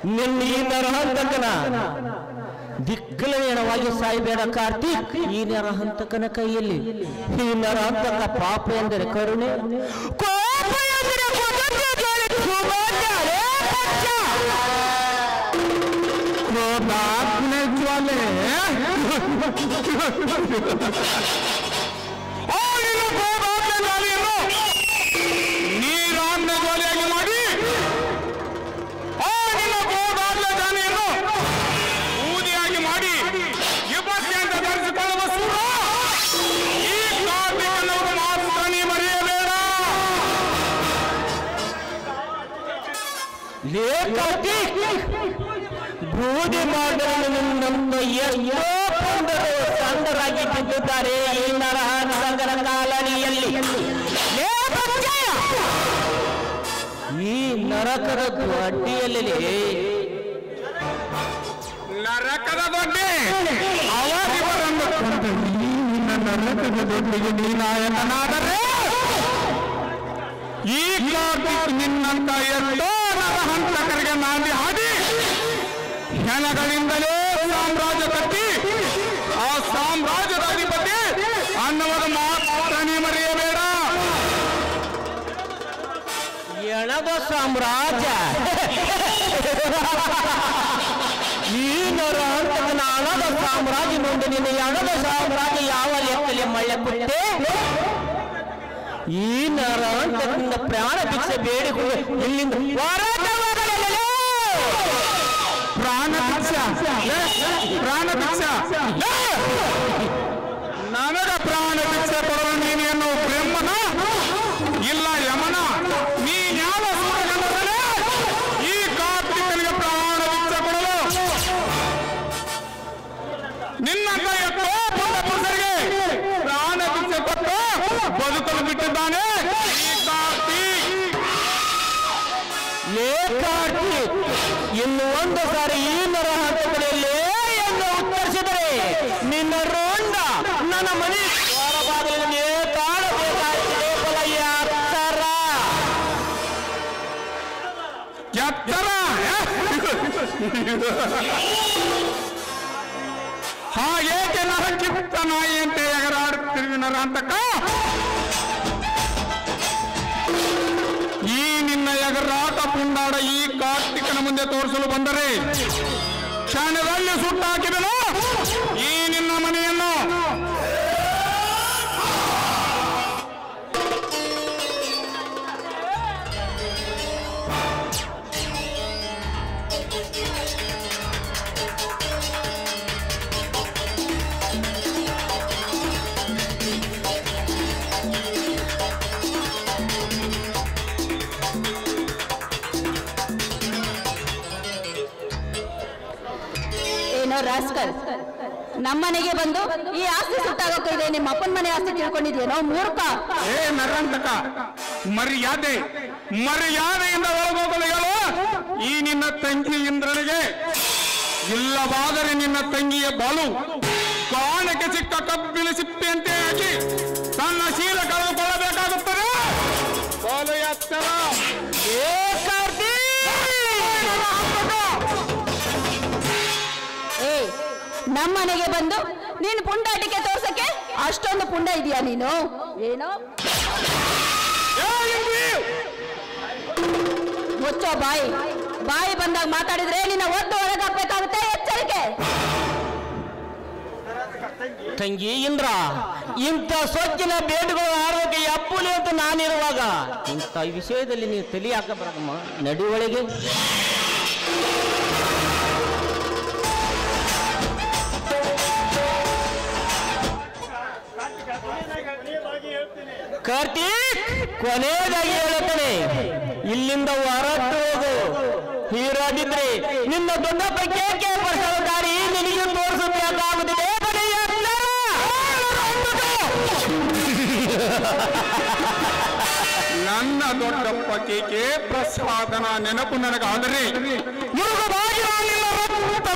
ನಿನ್ನ ಈ ನರಹಂತಕನ ದಿಗ್ಗಲಯಣವಾಗಿ ಸಾಯಬೇಡ ಕಾರ್ತಿಕ್ ಈ ನರಹಂತಕನ ಕೈಯಲ್ಲಿ ಈ ನರಹಂತಕ ಪಾಪ ಎಂದರೆ ಕರುಣೆ ಕೋಪ ಎಂದರೆ ಜ್ವಾಲೆ ನೀರಾಜ್ಞೆ ಜ್ವಾಲೆಯಾಗಿ ಮಾಡಿ ಊದಿಯಾಗಿ ಮಾಡಿ ವಿಪತ್ಯಂತ ಧರಿಸಿಕೊಳ್ಳುವ ಸೂರ ಈ ಕಾರ್ತಿಕನವರು ಮಾತ್ರ ನೀ ಮರೆಯಬೇಡ ಲೇ ಕಾರ್ತಿಕ್ ಬೂದಿ ಮಾಡಲು ನಮ್ಮ ಎಷ್ಟೋ ಪುಂಡರು ಸಂಡರಾಗಿ ಬಿದ್ದಿದ್ದಾರೆ ಈ ನರಹಂತಕನ ಕಾಲನಿಯಲ್ಲಿ ಈ ನರಕದ ಅಡ್ಡಿಯಲ್ಲಿ ನರಕದ ದೊಡ್ಡೆ ಅವರಿವರನ್ನು ಕೊಂದು ನರಕದ ದೊಡ್ಡಿಗೆ ನೀನಾಯಕನಾದರೆ ಈ ಕಾರ್ತಿಕ್ ನಿನ್ನಂತ ಎಷ್ಟೋ ನರಹಂತಕರಿಗೆ ನಾಂದಿ ಹಾಡಿ ಹೆಣಗಳಿಂದಲೇ ಸಾಮ್ರಾಜ್ಯ ಕಟ್ಟಿ ಆ ಸಾಮ್ರಾಜ್ಯದ ಅಧಿಪತಿ ಅನ್ನುವುದು ಮಾತ್ರ ನೀ ಮರೆಯಬೇಡ ಎಣ ಎಣದ ಸಾಮ್ರಾಜ್ಯ ಈ ನರಾಂತಕನ ಹಣದ ಸಾಮ್ರಾಜ್ಯ ಮುಂದೆ ನಿನ್ನ ಎಣದ ಸಾಮ್ರಾಜ್ಯ ಯಾವ ಲೆಕ್ಕದಲ್ಲಿ ಮಳ್ಳೆ ಬಿಟ್ಟೆ ಈ ನರಾಂತಕನ ಪ್ರಾಣ ಭಿಕ್ಷೆ ಬೇಡಿಕೊಂಡು ಇಲ್ಲಿಂದ ಪ್ರಾಣ ಭಿಕ್ಷ ನನಗ ಪ್ರಾಣ ಭಿಕ್ಷೆ ಕೊಡಲು ನೀನು ಎನ್ನುವ ಬ್ರಹ್ಮನ ಇಲ್ಲ ಯಮನ ನೀನ್ ಯಾವ ಸೂರ್ಯಗಂಧದಲ್ಲಿ ಈ ಕಾರ್ತಿಕನಿಗೆ ಪ್ರಾಣ ಭಿಕ್ಷೆ ಕೊಡಲು ನಿನ್ನಂತ ಎಷ್ಟೋ ಪುಟ್ಟ ಪುರುಷರಿಗೆ ಪ್ರಾಣ ಭಿಕ್ಷೆ ಕೊಟ್ಟು ಬದುಕಲು ಬಿಟ್ಟಿದ್ದಾನೆ ಈ ಕಾರ್ತಿಕ್ ಇನ್ನು ಒಂದು ಸಾರಿ ಈ ನರಹಂತಗಳಲ್ಲಿ ಎಂದು ಉತ್ತರಿಸಿದರೆ ನಿನ್ನ ರೋಂಡ ನನ್ನ ಮನೆ ಬಾಗಿಲಿಗೆ ಕಾಣಬೇಕಾಗಿದೆ ಬಲಯ್ಯ ಎತ್ತರ ಹಾಗೇಕೆ ನರಕಿತ್ತ ನಾಯಿ ಅಂತ ಎಗರಾಡುತ್ತಿರುವಿ ನರಾಂತಕ ಈ ನಿನ್ನ ಎಗರಾಟ ಪುಂಡಾಡ ಈ ಕಾರ್ತಿಕನ ಮುಂದೆ ತೋರಿಸಲು ಬಂದರೆ ಕ್ಷಣದಲ್ಲಿ ಸುಟ್ಟಾಕಿದನು ಈ ನಿನ್ನ ಮನೆಯನ್ನು ರಾಸ್ಕಲ್ ನಮ್ಮನೆಗೆ ಬಂದು ಈ ಆಸ್ತಿ ಸುಟ್ಟಾಗೋಕೆ ಇದೆ ನಿಮ್ಮ ಅಪ್ಪನ ಮನೆ ಆಸ್ತಿ ತಿಳ್ಕೊಂಡಿದ್ಯೇನೋ ಮೂರ್ಖ ಏ ನರಾಂತಕ ಮರ್ಯಾದೆಯಿಂದ ಒಳಗೋಗಲು ಹೇಳು ಈ ನಿನ್ನ ತಂಗಿ ಇಂದ್ರನಿಗೆ ಇಲ್ಲವಾದರೆ ನಿನ್ನ ತಂಗಿಯ ಬಾಲು ಕಾಣಕ್ಕೆ ಸಿಕ್ಕ ಕಬ್ಬಿನ ಸಿಪ್ಪೆಯಂತೆ ಹಾಕಿ ತನ್ನ ಶೀಲ ಕಳೆದುಕೊಳ್ಳಬೇಕಾಗುತ್ತದೆ ಬಾಲು ಎತ್ತರ ನಮ್ಮನೆಗೆ ಬಂದು ನೀನು ಪುಂಡಾಟಿಕೆ ತೋರ್ಸಕ್ಕೆ ಅಷ್ಟೊಂದು ಪುಂಡ ಇದೆಯಾ ನೀನು ಏನೋ ಮುಚ್ಚೋ ಬಾಯಿ ಬಂದಾಗ ಮಾತಾಡಿದ್ರೆ ನಿನ್ನ ಒದ್ದು ಹೊರಗಾಕ್ಬೇಕಾಗುತ್ತೆ ಎಚ್ಚರಿಕೆ ತಂಗಿ ಇಂದ್ರ ಇಂಥ ಸೊಕ್ಕಿನ ಬೇಟುಗಳು ಆರೋಗ್ಯ ಅಪ್ಪುಲಿ ಅಂತ ನಾನಿರುವಾಗ ಇಂಥ ವಿಷಯದಲ್ಲಿ ನೀವು ತಲೆ ಹಾಕಬಾರದಮ್ಮ ನಡುವಳಿಗೆ ಕಾರ್ತಿಕ್ ಕೊನೆಯದಾಗಿ ಹೇಳುತ್ತೇನೆ ಇಲ್ಲಿಂದ ಹೊರಟು ಹೋಗು ಹೀರಾಡಿದ್ರೆ ನಿನ್ನ ದೊಡ್ಡಪ್ಪ ಕೇಕೆ ಬರ್ಸೋ ದಾರಿ ನಿನಗೆ ತೋರಿಸಬೇಕಾಗುತ್ತದೆ ನನ್ನ ದೊಡ್ಡಪ್ಪ ಕೇಕೆ ಪ್ರಸಾದನ ನೆನಪು ನನಗಾದರೆ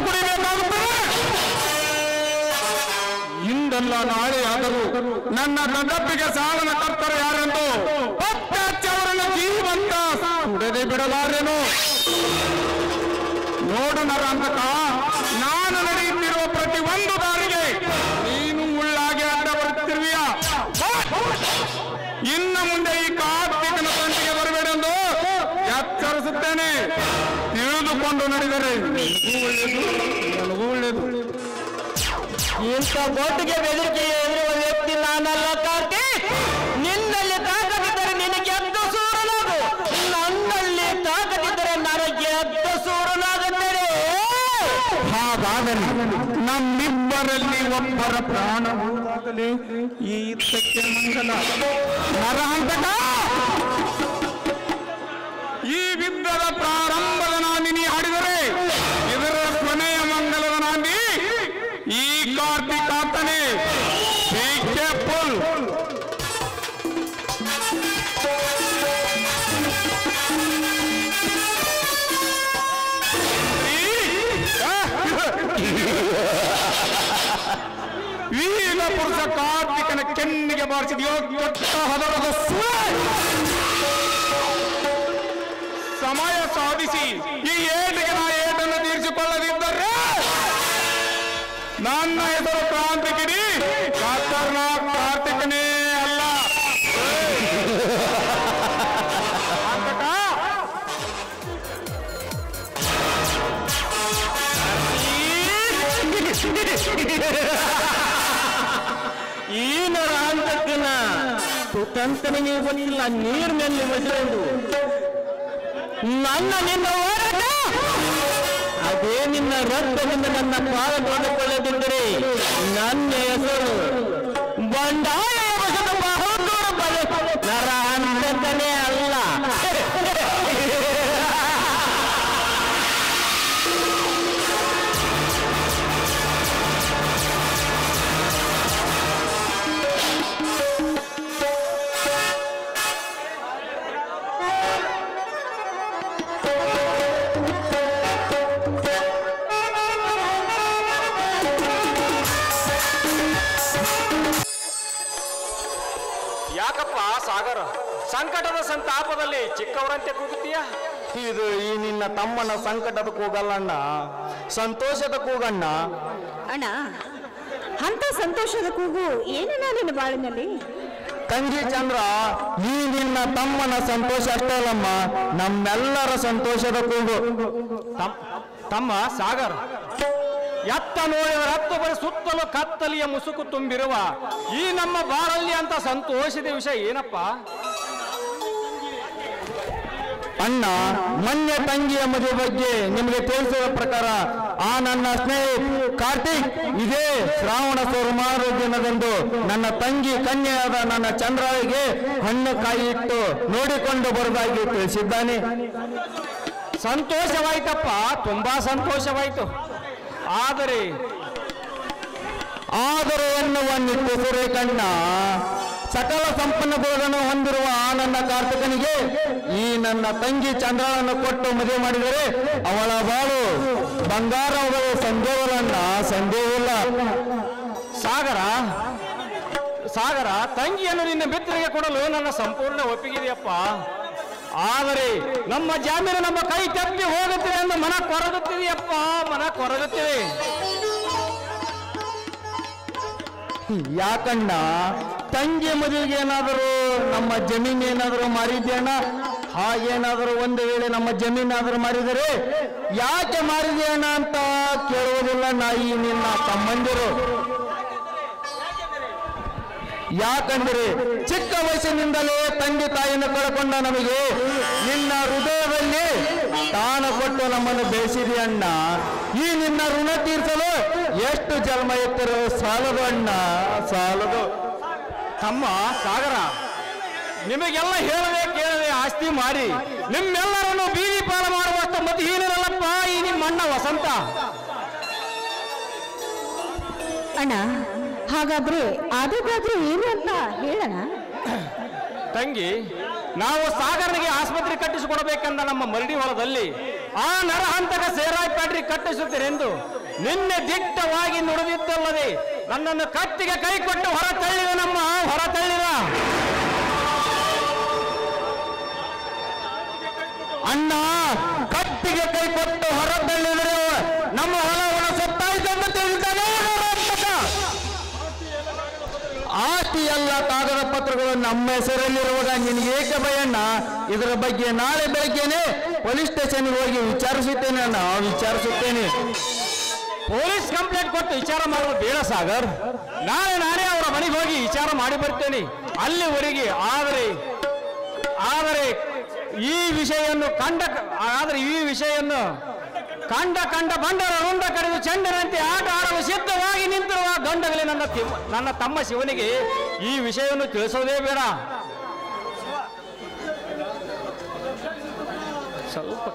ಕುಡಿಬೇಕಾಗುತ್ತದೆ ಇಂದಲ್ಲ ನಾಳೆ ಆದರೂ ನನ್ನ ದೊಡ್ಡಪ್ಪಿಗೆ ಸಾಲನ ಕರ್ತಾರೆ ಯಾರೆಂದು ಪತ್ತಾಚವರನ್ನ ಜೀವಂತ ಸುಡದೆ ಬಿಡಲಾರೇನು ನೋಡು ನರಾಂತಕ ನಾನು ನಡೆಯುತ್ತಿರುವ ಪ್ರತಿ ಒಂದು ದಾರಿಗೆ ನೀನು ಮುಳ್ಳಾಗಿ ಅಡ್ಡ ಬರುತ್ತಿರುವಿಯ ಇನ್ನು ಮುಂದೆ ಈ ಕಾರ್ತಿಕನ ತಂಟಿಗೆ ಬರಬೇಡೆಂದು ಎಚ್ಚರಿಸುತ್ತೇನೆ ತಿಳಿದುಕೊಂಡು ನಡೆದರೆ ನನಗೂ ಒಳ್ಳೆಯದು ಇಂಥ ಗೊಟ್ಟಿಗೆ ಬೆದರಿಕೆ ಎದುರುವ ವ್ಯಕ್ತಿ ನಾನಲ್ಲ ಕಾರ್ತಿಕ್ ನಿನ್ನಲ್ಲಿ ತಾಕತ್ತಿದ್ದರೆ ನಿನಗೆ ಎದ್ದು ಸೂರನಾಗು ನನ್ನಲ್ಲಿ ತಾಕತ್ತಿದ್ದರೆ ನನಗೆ ಎದ್ದು ಸೂರನಾಗುತ್ತೇನೆ ಹಾಗಾಗಲಿ ನಮ್ಮಿಬ್ಬರಲ್ಲಿ ಒಬ್ಬರ ಪ್ರಾಣ ಉಳಿದಾಗಲಿ ಈ ಯುದ್ಧಕ್ಕೆ ಮಂಗಲ ನರಾಂತಕ ಈ ಯುದ್ಧದ ಪ್ರಾರಂಭದ ನಾಂದಿನಿ ಹಾಡಿದರೆ ಇದರ ಕೊನೆಯ ಮಂಗಲದ ನಾಂದಿ ಈ ಕಾರ್ತಿಕಾತನೇ ಬಿ ಕೇರ್ಫುಲ್ ವೀರ ಪುರುಷ ಕಾರ್ತಿಕನ ಕೆನ್ನಿಗೆ ಬಾರಿಸಿದೆಯೋ ಕೆಟ್ಟ ಹದರದ ಸಮಯ ಸಾಧಿಸಿ ಈ ಏಟಿಗೆ ನಾ ಏಟನ್ನು ತೀರಿಸಿಕೊಳ್ಳದಿದ್ದರೆ ನನ್ನ ಹೆಸರು ಕ್ರಾಂತಿಗಿರಿ ಖತರ್ನಾಕ್ ಕಾರ್ತಿಕನೇ ಅಲ್ಲ ಈ ನರ ಅಂತಕ್ಕಿನ ತುತಂತನಿಗೆ ಗೊತ್ತಿಲ್ಲ ನೀರಿನಲ್ಲಿ ಮಸೆದು ನನ್ನ ನಿನ್ನ ಹೋರಾಟ ಅದೇ ನಿನ್ನ ರಕ್ತದಿಂದ ನನ್ನ ಪಾದ ತೊಳೆದುಕೊಳ್ಳದಿದ್ದರೆ ನನ್ನ ಹೆಸರು ಬಂಡಾಯ ನರ ಅಂತನೇ ಅಲ್ಲ. ಯಾಕಪ್ಪ ಸಾಗರ, ಸಂಕಟದ ಸಂತಾಪದಲ್ಲಿ ಚಿಕ್ಕವರಂತೆ ಕೂಗುತ್ತೀಯ? ಇದು ಈ ನಿನ್ನ ತಮ್ಮನ ಸಂಕಟದ ಕೂಗಲ್ಲಣ್ಣ, ಸಂತೋಷದ ಕೂಗಣ್ಣ. ಅಣ್ಣ, ಅಂತ ಸಂತೋಷದ ಕೂಗು ಏನಣ್ಣ ನಿನ್ನ ಬಾಳಿನಲ್ಲಿ? ತಂಗಿ ಚಂದ್ರ, ಈ ನಿನ್ನ ತಮ್ಮನ ಸಂತೋಷ ಅಷ್ಟೇ ಅಲ್ಲಮ್ಮ, ನಮ್ಮೆಲ್ಲರ ಸಂತೋಷದ ಕೂಗು. ತಮ್ಮ ಸಾಗರ್, ಎತ್ತ ನೋಡಿದ ರತ್ತು ಬರೀ ಸುತ್ತಲೂ ಕತ್ತಲಿಯ ಮುಸುಕು ತುಂಬಿರುವ ಈ ನಮ್ಮ ಬಾಳಲ್ಲಿ ಅಂತ ಸಂತೋಷದ ವಿಷಯ ಏನಪ್ಪ? ಅಣ್ಣ, ಮೊನ್ನೆ ತಂಗಿಯ ಮದುವೆ ಬಗ್ಗೆ ನಿಮಗೆ ತಿಳಿಸಿದ ಪ್ರಕಾರ ಆ ನನ್ನ ಸ್ನೇಹಿತ ಕಾರ್ತಿಕ್ ಇದೇ ಶ್ರಾವಣ ಸೋಮವಾರ ದಿನದಂದು ನನ್ನ ತಂಗಿ ಕನ್ಯೆಯಾದ ನನ್ನ ಚಂದ್ರಾಳಿಗೆ ಹಣ್ಣು ಕಾಯಿ ಇಟ್ಟು ನೋಡಿಕೊಂಡು ಬರುವುದಾಗಿ ತಿಳಿಸಿದ್ದಾನೆ. ಸಂತೋಷವಾಯ್ತಪ್ಪ, ತುಂಬಾ ಸಂತೋಷವಾಯ್ತು. ಆದರೆ ಎನ್ನುವ ನಿಟ್ಟು ಸುರೇಕಣ್ಣ, ಸಕಲ ಸಂಪನ್ನ ಗುಣಗಳನ್ನು ಹೊಂದಿರುವ ಆ ನನ್ನ ಕಾರ್ತಿಕನಿಗೆ ಈ ನನ್ನ ತಂಗಿ ಚಂದ್ರಳನ್ನು ಕೊಟ್ಟು ಮದುವೆ ಮಾಡಿದರೆ ಅವಳ ಬಾಳು ಬಂಗಾರಗಳು ಸಂದೇವಲನ್ನ ಸಂದೇವಿಲ್ಲ. ಸಾಗರ, ತಂಗಿಯನ್ನು ನಿನ್ನ ಮಿತ್ರರಿಗೆ ಕೊಡಲು ನನ್ನ ಸಂಪೂರ್ಣ ಒಪ್ಪಿಗೆಯಪ್ಪ. ಆದರೆ ನಮ್ಮ ಜಾಮೀನು ನಮ್ಮ ಕೈ ತಪ್ಪಿ ಹೋಗುತ್ತಿದೆ ಎಂದು ಮನ ಕೊರಗುತ್ತಿದೆಯಪ್ಪ, ಮನ ಕೊರಗುತ್ತಿದೆ. ಯಾಕಣ್ಣ, ತಂಗಿ ಮದುವೆಗೆ ಏನಾದರೂ ನಮ್ಮ ಜಮೀನೇನಾದರೂ ಮಾರಿದ್ಯಣ್ಣ? ಹಾಗೇನಾದರೂ ಒಂದು ವೇಳೆ ನಮ್ಮ ಜಮೀನಾದರೂ ಮಾರಿದರೆ ಯಾಕೆ ಮಾರಿದ್ಯಣ್ಣ ಅಂತ ಕೇಳುವುದಿಲ್ಲ ನಾ ಈ ನಿನ್ನ ತಮ್ಮಂದಿರು. ಯಾಕಂದ್ರೆ ಚಿಕ್ಕ ವಯಸ್ಸಿನಿಂದಲೇ ತಂದೆ ತಾಯಿಯನ್ನು ಕಳ್ಕೊಂಡ ನಮಗೆ ನಿನ್ನ ಹೃದಯದಲ್ಲಿ ತಾನು ಕೊಟ್ಟು ನಮ್ಮನ್ನು ಬೆಳೆಸಿದೆಯಣ್ಣ. ಈ ನಿನ್ನ ಋಣ ತೀರಿಸಲು ಎಷ್ಟು ಜನ್ಮ ಎತ್ತರು ಸಾಲದು ಅಣ್ಣ, ಸಾಲದು. ತಮ್ಮ ಸಾಗರ, ನಿಮಗೆಲ್ಲ ಹೇಳದೆ ಕೇಳದೆ ಆಸ್ತಿ ಮಾಡಿ ನಿಮ್ಮೆಲ್ಲರನ್ನು ಬೀದಿ ಪಾಲ ಮಾಡುವಷ್ಟು ಮತಿಹೀನರಲ್ಲಪ್ಪ ಈ ನಿಮ್ಮ ಅಣ್ಣ ವಸಂತ. ಅಣ್ಣ, ಹಾಗಾದ್ರೆ ಅದಕ್ಕಾದ್ರೂ ಏನು ಅಂತ ಹೇಳೋಣ. ತಂಗಿ, ನಾವು ಸಾಗರನಿಗೆ ಆಸ್ಪತ್ರೆ ಕಟ್ಟಿಸಿಕೊಡಬೇಕೆಂದ ನಮ್ಮ ಮರಡಿ ಹೊಲದಲ್ಲಿ ಆ ನರಹಂತಕ ಸೇರಾಯ್ ಪ್ಯಾಟ್ರಿ ಕಟ್ಟಿಸುತ್ತೇನೆಂದು ನಿನ್ನೆ ದಿಟ್ಟವಾಗಿ ನುಡಿದಿದ್ದಲ್ಲದೆ ನನ್ನನ್ನು ಕತ್ತಿಗೆ ಕೈ ಕೊಟ್ಟು ಹೊರ ತಳ್ಳಿದ ಅಣ್ಣ, ಕತ್ತಿಗೆ ಕೈ ಕೊಟ್ಟು ಹೊರ ತಳ್ಳಿದರೆ ನಮ್ಮ ಹೊಲವನ್ನು ಸತ್ತಾಯಿತಂದು ತಿಳಿದಾನೆ. ಆಸ್ತಿ ಎಲ್ಲ ಕಾಗದ ಪತ್ರಗಳು ನಮ್ಮ ಹೆಸರಲ್ಲಿರುವಾಗ ನಿನಗೆ ಏಕೆ ಭಯಣ್ಣ? ಇದರ ಬಗ್ಗೆ ನಾಳೆ ಬೆಳಗ್ಗೆನೆ ಪೊಲೀಸ್ ಸ್ಟೇಷನ್ಗೆ ಹೋಗಿ ವಿಚಾರಿಸುತ್ತೇನೆ ಅಣ್ಣ, ವಿಚಾರಿಸುತ್ತೇನೆ. ಪೊಲೀಸ್ ಕಂಪ್ಲೇಂಟ್ ಕೊಟ್ಟು ವಿಚಾರ ಮಾಡುವ ಬೇಡ ಸಾಗರ್, ನಾನೇ ಅವರ ಮನೆಗೆ ಹೋಗಿ ವಿಚಾರ ಮಾಡಿ ಬರ್ತೇನೆ. ಅಲ್ಲಿವರೆಗೆ ಆದರೆ ಈ ವಿಷಯವನ್ನು ಕಂಡ ಬಂಡರ ರುಂಡ ಕಡಿದು ಚೆಂಡನಂತೆ ಆಟ ಆಡಲು ಸಿದ್ಧವಾಗಿ ನಿಂತಿರುವ ಗಂಡಗಳೇ ನನ್ನ ತಮ್ಮ ಶಿವನಿಗೆ ಈ ವಿಷಯವನ್ನು ತಿಳಿಸೋದೇ ಬೇಡ. ಸ್ವಲ್ಪ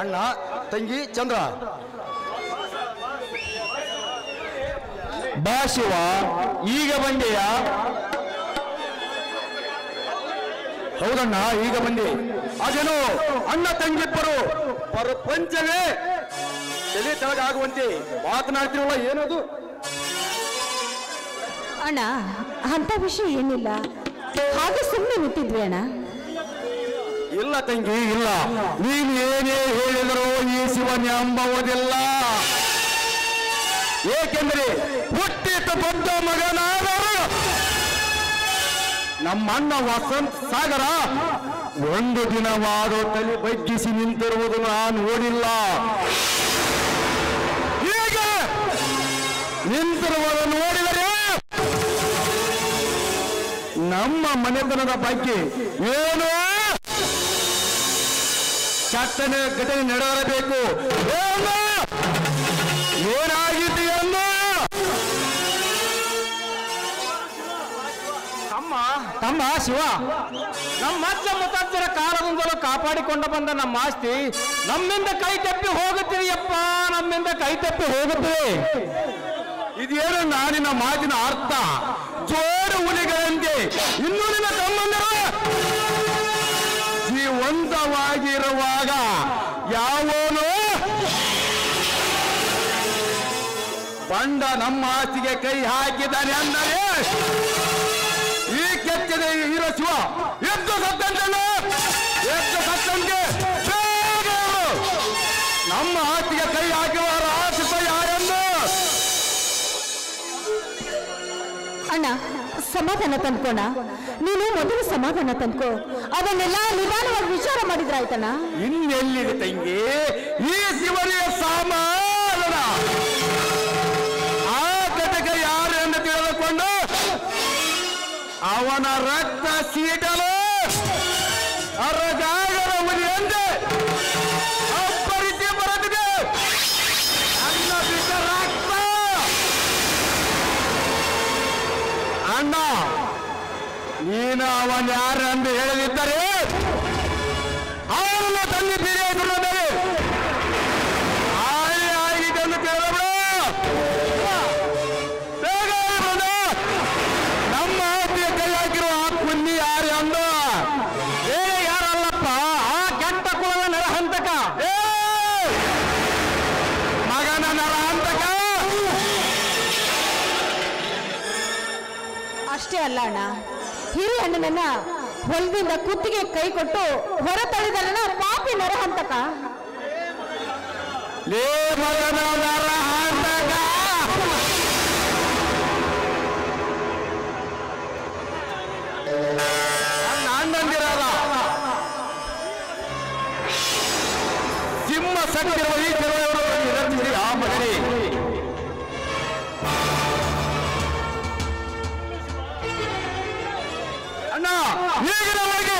ಅಣ್ಣ, ತಂಗಿ ಚಂದ್ರ, ಬಾ ಶಿವ, ಈಗ ಬಂದೆಯಾ? ಹೌದಣ್ಣ, ಈಗ ಬಂದೆ. ಅದೇನೋ ಅಣ್ಣ ತಂಗಿಬ್ಬರು ಪ್ರಪಂಚವೇ ತಲೆ ತೆಳಗಾಗುವಂತೆ ಮಾತನಾಡ್ತಿರಲ್ಲ, ಏನದು? ಅಣ್ಣ, ಅಂತ ವಿಷಯ ಏನಿಲ್ಲ, ಹಾಗೆ ಸುಮ್ಮನೆ ಹುಟ್ಟಿದ್ವಿ ಅಣ್ಣ. ಇಲ್ಲ ತಂಗಿ, ಇಲ್ಲ. ನೀನು ಏನೇ ಹೇಳಿದರೂ ಈ ಶಿವನ ಅಂಬುವುದಿಲ್ಲ. ಏಕೆಂದರೆ ಹುಟ್ಟಿತು ಬಂದ ಮಗನಾದರೂ ನಮ್ಮಣ್ಣ ವಸಂತ ಸಾಗರ ಒಂದು ದಿನವಾದ ತಲೆ ಬಗ್ಗಿಸಿ ನಿಂತಿರುವುದು ನಾನು ನೋಡಿಲ್ಲ. ಈಗ ನಿಂತಿರುವುದು ನೋಡಿದರೆ ನಮ್ಮ ಮನೆತನದ ಬಗ್ಗೆ ಏನು ಕೆಟ್ಟನೆ ಘಟನೆ ನಡೆಯಬೇಕು. ಏನಾಗಿದೆಯನ್ನು ತಮ್ಮ ಶಿವ, ನಮ್ಮ ಅಜ್ಜ ಮುತ್ತಜ್ಜರ ಕಾಲದಿಂದಲೂ ಕಾಪಾಡಿಕೊಂಡು ಬಂದ ನಮ್ಮ ಆಸ್ತಿ ನಮ್ಮಿಂದ ಕೈ ತಪ್ಪಿ ಹೋಗುತ್ತಿದೆಯಪ್ಪ, ನಮ್ಮಿಂದ ಕೈ ತಪ್ಪಿ ಹೋಗುತ್ತಿದೆ. ಇದೇನು ನಾನಿನ ಮಾತಿನ ಅರ್ಥ? ಜೋಡು ಹುಲಿಗಳಂತೆ ಇನ್ನೂ ನಿನ್ನ ತಮ್ಮಂದರು ಜೀವಂತವಾಗಿರುವಾಗ ಯಾವನು ಬಂಡ ನಮ್ಮ ಆಸ್ತಿಗೆ ಕೈ ಹಾಕಿದ್ದಾನೆ ಅಂದರೆ ಈ ಕೆಚ್ಚದೆ ಇರೋ ಶಿವ ಎದ್ದು ಸತ್ತಂತೆ ನಮ್ಮ ಆಸ್ತಿಗೆ ಕೈ ಹಾಕುವ ರಾಕ್ಷಸ ಯಾರೆಂದು. ಅಣ್ಣ, ಸಮಾಧಾನ ತಂದ್ಕೋಣ. ನೀನು ಮೊದಲು ಸಮಾಧಾನ ತಂದ್ಕೋ. ಅದನ್ನೆಲ್ಲ ನಿಧಾನವಾಗಿ ವಿಚಾರ ಮಾಡಿದ್ರಾಯ್ತಣ್ಣ. ಇನ್ನೆಲ್ಲಿದೆ ತಂಗಿ ಈ ಶಿವನಿಗೆ ಸಮಾಧಾನ? ಆ ಘಟಕ ಯಾರು ಎಂದು ತಿಳಿದುಕೊಂಡು ಅವನ ರಕ್ತ ಸೀಟಲು ಅರಗಾಗರ ಹುಲಿ ಎಂದೆ ಅಪ್ಪರಿಸಿ ಬರುತ್ತಿದೆ. ಅನ್ನ ಬಿಟ್ಟ ರಕ್ತ ಅಣ್ಣ, ನೀನು ಅವನ ಯಾರು ಎಂದು ಹೇಳದಿದ್ದರೆ ಅವನನ್ನು ತಂದು ಬೇರೆ ಎದುರುತ್ತದೆ ಆಗಿದೆ ಎಂದು ಕೇಳಬೇಡ. ಬೇಗ ನಮ್ಮ ಆಸ್ತಿಯ ಕೈ ಹಾಕಿರುವ ಆ ಕುನ್ನಿ ಯಾರು ಅಂದು ಬೇರೆ ಯಾರಲ್ಲಪ್ಪ, ಆ ಕೆಟ್ಟ ಕುಲದ ನರಹಂತಕ, ಮಗನ ನರಹಂತಕ. ಅಷ್ಟೇ ಅಲ್ಲ ಅಣ್ಣ, ಹಿರಿಯ ಅಣ್ಣನನ್ನ ಹೊಲದಿಂದ ಕುತ್ತಿಗೆ ಕೈ ಕೊಟ್ಟು ಹೊರ ತಳ್ಳಿದಲ್ಲ ಪಾಪಿ ನರಹಂತಕ. ಲೇ ಮಗನ ನರಹಂತಕ, ನನ್ನ ಅಣ್ಣಂದಿರಲ್ಲ ಸಿಂಹ ಸತ್ತಿರುವ ಈ ಕೆಲವರು ಆ ಮಗನೇ ಅಣ್ಣ. ಈಗಿನವರೆಗೆ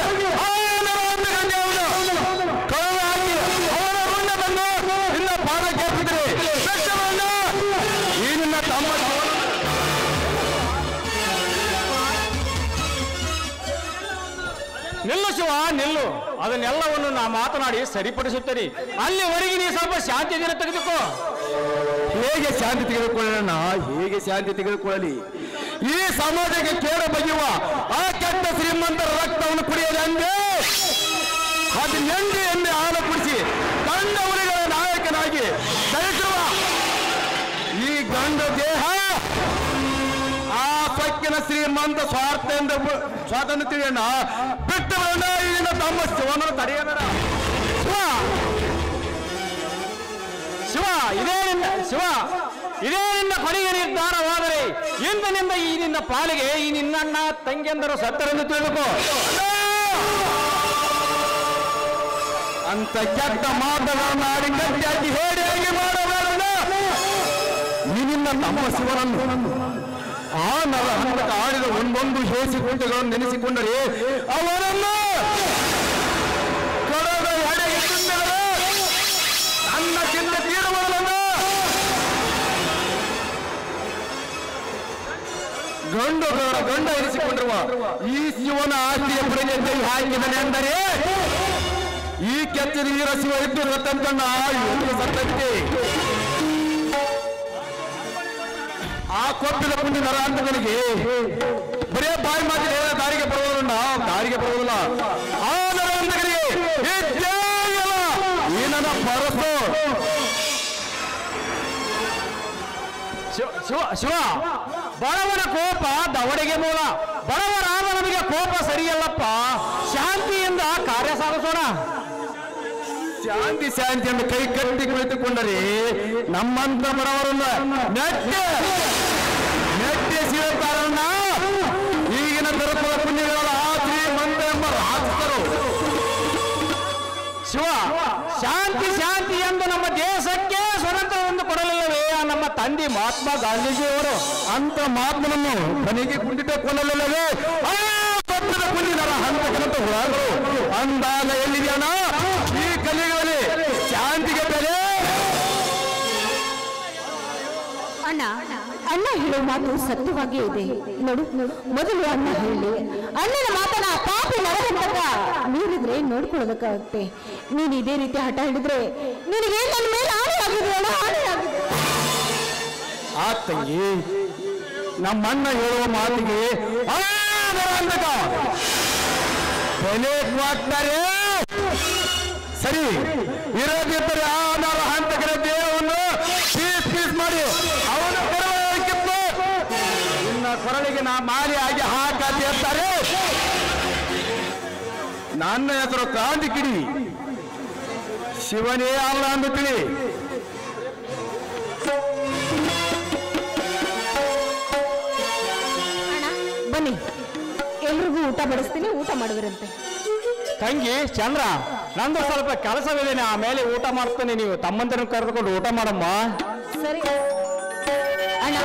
ಕಳೆದ ಹಾಕಿ ಅವರ ಮುಂದೆ ಬಂದು ನಿನ್ನ ಪಾದ ಕೇಳ್ತಿದ್ರೆ ಈ ನಿನ್ನ ತಮ್ಮ ನಿಲ್ಲು ಶಿವ, ನಿಲ್ಲು. ಅದನ್ನೆಲ್ಲವನ್ನು ನಾ ಮಾತನಾಡಿ ಸರಿಪಡಿಸುತ್ತೇನೆ. ಅಲ್ಲಿವರೆಗೆ ನೀ ಸ್ವಲ್ಪ ಶಾಂತಿ ದಿನ ತೆಗೆದುಕೋ. ಹೇಗೆ ಶಾಂತಿ ತೆಗೆದುಕೊಳ್ಳೋಣ? ಹೇಗೆ ಶಾಂತಿ ತೆಗೆದುಕೊಳ್ಳಲಿ? ಈ ಸಮಾಜಕ್ಕೆ ಕೇಳ ಬಗೆಯುವ ಆ ಕೆಟ್ಟ ಶ್ರೀಮಂತರ ರಕ್ತವನ್ನು ಕುಡಿಯದಂತೆ ಅದನ್ನೆಂದು ಎಣ್ಣೆ ಹಾಲು ಕುಡಿಸಿ ಗಂಡ ಹುಲಿಗಳ ನಾಯಕನಾಗಿ ಧರಿಸಿರುವ ಈ ಗಂಡ ದೇಹ ಆ ಸೊಕ್ಕಿನ ಶ್ರೀಮಂತ ಸ್ವಾತಂತ್ರ್ಯ ತಿಳಿಯೋಣ ಬಿಟ್ಟು ಬರೋಣ. ಇಲ್ಲಿನ ತಮ್ಮ ಶಿವನನ್ನು ತಡೆಯೋಣ. ಶಿವ, ಇದೇ ನಿನ್ನ ಕೊನೆಗೆ ನಿರ್ಧಾರವಾದರೆ ಇಂದಿನಿಂದ ಈ ನಿನ್ನ ಪಾಲಿಗೆ ಈ ನಿನ್ನಣ್ಣ ತಂಗಿಯಂದರು ಸತ್ತರೆಂದು ತಿಳಿದುಕೋ. ಅಂತ ಕೆಟ್ಟ ಮಾತುಗಳನ್ನು ಆಡಿ ಗಟ್ಟಿಯಾಗಿ ಹೇಡಿಯಾಗಿ ಮಾಡಬೇಡ. ನಿನ್ನ ತಮ್ಮ ಶಿವನನ್ನು ಆ ನರಹಂತಕ ಆಡಿದ ಒಂದೊಂದು ಹೇಸಿಗುಂಟೆಗಳನ್ನು ನೆನೆಸಿಕೊಂಡರೆ ಅವರನ್ನು ಕೊಡದ ಎಡೆ ಇಟ್ಟಿದ್ದರೆ ನನ್ನ ಚಿಂತೆ ತೀರುವುದನ್ನು ಗಂಡ ಇರಿಸಿಕೊಂಡಿರುವ ಈ ಶಿವನ ಆಸ್ತಿಯ ಪಡೆಗೆ ಕೈ ಹಾಕಿದನೆ ಅಂದರೆ ಈ ಕೆತ್ತಿದ ವೀರ ಶಿವ ಇದ್ದು ರತಂತಣ್ಣ ಸತ್ತಂತೆ ಆ ಕೊಪ್ಪಿದ ಪುಣ್ಯ ನರಾಂತಕನಿಗೆ ಬರೇ ಬಾಯಿ ಮಾತಿ ದಾರಿಗೆ ಬರುವುದನ್ನ ದಾರಿಗೆ ಬರುವುದಿಲ್ಲ. ಆ ನರಾಂತಕನಿಗೆ ಈ ನನ್ನ ಪರಸು ಶಿವ, ಬಡವನ ಕೋಪ ದವಡೆಗೆ ಮೂಲ. ಬಡವರಾದ ನಮಗೆ ಕೋಪ ಸರಿಯಲ್ಲಪ್ಪ. ಶಾಂತಿಯಿಂದ ಕಾರ್ಯ ಸಾಗಿಸೋಣ. ಶಾಂತಿ ಎಂದು ಕೈ ಕಟ್ಟಿ ಕುಳಿತುಕೊಂಡರೆ ನಮ್ಮಂತ ಬಡವರನ್ನ ನೆಟ್ಟೆ ಸಿಗುತ್ತಾರನ್ನ ಈಗಿನ ದೊರಕುವ ಪುಣ್ಯಗಳ ತಂದೆ ಮಹಾತ್ಮ ಗಾಂಧೀಜಿಯವರು ಅಂತ ಮಹಾತ್ಮನನ್ನು ಕೊನೆಗೆ ಕುಂಡಿತ ಕೊಲ್ಲಲಿಲ್ಲವೇ ಸತ್ಯದ ಕುಂದಿದರ ಹಂತಕನಂತ ಹುಡುಗರು ಅಂದಾಗ ಎಲ್ಲಿದೆಯಣ್ಣ ಈ ಕಲಿಗಳಲ್ಲಿ ಶಾಂತಿಗೆ ಬೆಲೆ. ಅಣ್ಣ ಅಣ್ಣ ಹೇಳೋ ಮಾತು ಸತ್ಯವಾಗಿಯೇ ಇದೆ. ನೋಡು ಮೊದಲು ಅಣ್ಣ ಹೇಳಿ, ಅಣ್ಣನ ಮಾತನ್ನ ಪಾಪಿ ನರಕಂತಕ ಮೀರಿದ್ರೆ ನೋಡ್ಕೊಳ್ಳೋದಕ್ಕಾಗುತ್ತೆ. ನೀನು ಇದೇ ರೀತಿ ಹಠ ಹಿಡಿದ್ರೆ ನಿನಗೆ ನನ್ನ ಮೇಲೆ ಆಣೆ ಆಗಿದೆ ಅಣ್ಣ, ಆಣೆ ಆಗಿದೆ. ಆ ತಂಗಿ ನಮ್ಮಣ್ಣ ಹೇಳುವ ಮಾತಿಗೆ ಅಂಧಕ ಬೆಲೆ ಹಾಕ್ತಾರೆ. ಸರಿ ಇರೋದಿದ್ದರೆ ಆ ಹಂತಕರ ದೇಹವನ್ನು ಪೀಸ್ ಮಾಡಿ ಅವನ ಕೊರಳಿತ್ತು ನಿನ್ನ ಕೊರಳಿಗೆ ನಾ ಮಾರಿ ಆಗಿ ಹಾಕಿ ಅಂತಾರೆ. ನನ್ನ ಹೆಸರು ಕ್ರಾಂತಿ ಕಿಡಿ, ಶಿವನೇ ಅಲ್ಲ ಅಂದುತ್ತೀನಿ. ಬನ್ನಿ ಎಲ್ರಿಗೂ ಊಟ ಬಡಿಸ್ತೀನಿ, ಊಟ ಮಾಡುವಿರಂತೆ. ತಂಗಿ ಚಂದ್ರ, ನಂದು ಸ್ವಲ್ಪ ಕೆಲಸವಿದೆ, ಆಮೇಲೆ ಊಟ ಮಾಡ್ತೇನೆ. ನೀವು ತಮ್ಮಂತರನ್ನು ಕರೆದುಕೊಂಡು ಊಟ ಮಾಡಮ್ಮ. ಸರಿ ಅಣ್ಣ.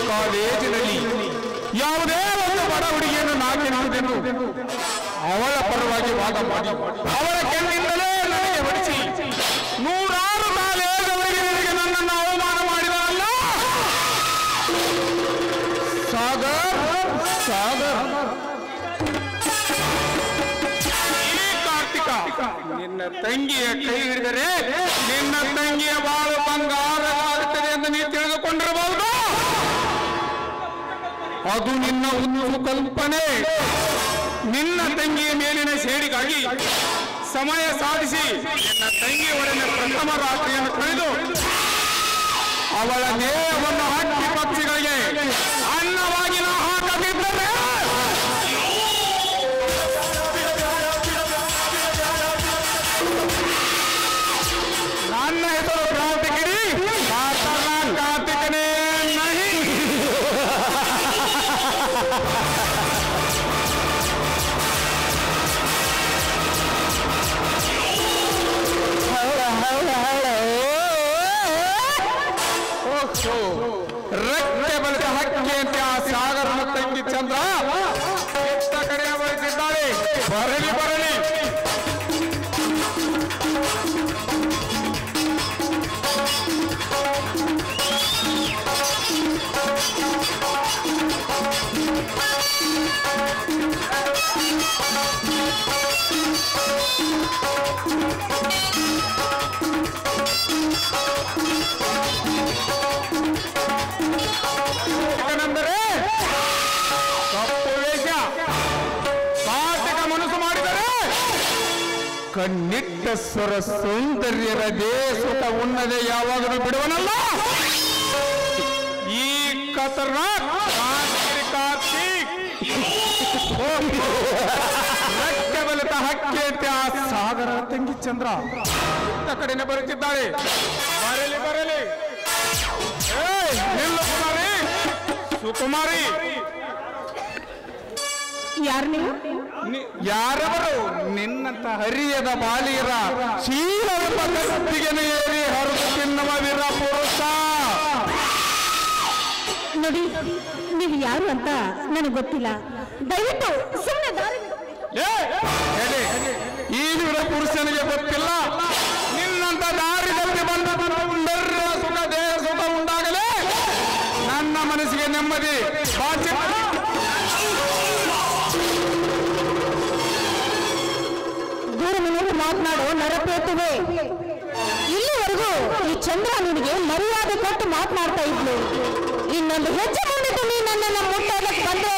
ಕಾಲೇಜಿನಲ್ಲಿ ಯಾವುದೇ ಒಂದು ಬಡ ಹುಡುಗಿಯನ್ನು ನಾಕೆನುವುದೆಂದು ಅವಳ ಪರವಾಗಿ ವಾದ ಮಾಡಿ ಅವಳ ಕೆನ್ನಿಂದಲೇ ನನಗೆ ಹೊಡಿಸಿ ನೂರಾರು ಕಾಲೇಜವರಿಗೆ ನನ್ನನ್ನು ಅವಮಾನ ಮಾಡಿದರಲ್ಲ. ಸಾಗರ್ ಸಾಗರ್ ಈ ಕಾರ್ತಿಕ ನಿನ್ನ ತಂಗಿಯ ಕೈ ಹಿಡಿದರೆ ನಿನ್ನ ತಂಗಿಯ ಬಾಳು ಬಂಗಾರವಾಗುತ್ತದೆ ಎಂದು ನೀವು ತಿಳಿದುಕೊಂಡಿರಬಹುದು. ಅದು ನಿನ್ನ ಒಂದು ಕಲ್ಪನೆ. ನಿನ್ನ ತಂಗಿಯ ಮೇಲಿನ ಸೇಡಿಗಾಗಿ ಸಮಯ ಸಾಧಿಸಿ ನಿನ್ನ ತಂಗಿಯವರನ್ನ ಪ್ರಥಮ ರಾತ್ರಿಯನ್ನು ಕಳೆದು ಅವಳ ದೇಹವನ್ನು ಹಕ್ಕಿ ಪಕ್ಷಿಗಳಿಗೆ ಅನ್ನವಾಗಿ ನಾ ಹಾಕದಿದ್ದರೆ ನನ್ನ ಹೆಸರು ಕ್ರಾಂತಿಗಿರಿ, ಕಾರ್ತಿಕನೇ ನಹಿ. ರಕ್ತ ಬಲಿತ ಹಕ್ಕಿ ಅಂತ ಆ ಸಾಗರನ ತಂಗಿ ಚಂದ್ರ ಎತ್ತ ಕಡೆಯ ಬಯಸಿದ್ದಾಳೆ. ಬರಲಿ ಬರಲಿ. ಏಕೆಂದರೆ ಕಪ್ಪು ವೇಷ ಕಾರ್ತಿಕ ಮನಸ್ಸು ಮಾಡಿದರೆ ಕಣ್ಣಿಟ್ಟ ಸ್ವರ ಸೌಂದರ್ಯದ ದೇಸುತ ಉನ್ನದೆ ಯಾವಾಗಲೂ ಬಿಡುವನಲ್ಲ. ಈ ಕತರ ಕಾರ್ತಿಕ್ ರಕ್ಕೆ ಬಲಿತ ಹಕ್ಕಿ ಅಂತ ಆ ಸಾಗರ ತಂಗಿ ಚಂದ್ರ ಇಂಥ ಕಡೆನೆ ಬರುತ್ತಿದ್ದಾಳೆ. ಬರಲಿ ಬರಲಿ. ನಿಲ್ಲ ಕುಮಾರಿ, ಸುಕುಮಾರಿ. ಯಾರು ನೀವು? ಯಾರವರು? ನಿನ್ನಂತ ಹರಿಯದ ಬಾಲಿಯರ ಶೀಲವೆಂಬ ಕತ್ತಿಗೆನೆ ಏರಿ ಹರಿದು ತಿನ್ನುವ ವೀರ ಪುರುಷ. ನೋಡಿ, ನೀವು ಯಾರು ಅಂತ ನನಗೆ ಗೊತ್ತಿಲ್ಲ. ದಯವಿಟ್ಟು ಸುಮ್ಮನೆ ದಾರಿ ಈ ವೀರ ಪುರುಷನಿಗೆ ಗೊತ್ತಿಲ್ಲ. ನಿನ್ನಂತ ದಾರಿ ತಪ್ಪಿ ಬಂದ ಸುಖ ದೇಹ ಸುಖ ಉಂಟಾಗಲೇ ನನ್ನ ಮನಸ್ಸಿಗೆ ನೆಮ್ಮದಿ. ದೂರ ಮನೆಯಲ್ಲಿ ಮಾತನಾಡೋ ನರಪೇತುವೆ. ಇಲ್ಲಿವರೆಗೂ ಈ ಚಂದ್ರ ನಿನಗೆ ಮರ್ಯಾದೆ ಕೊಟ್ಟು ಮಾತನಾಡ್ತಾ ಇದ್ಲು. ಇನ್ನೊಂದು ಹೆಜ್ಜೆ ಮುಂದಿಟ್ಟು ನೀ ನನ್ನನ್ನು ಮುಟ್ಟೋದಕ್ಕೆ ಬಂದ್ರೆ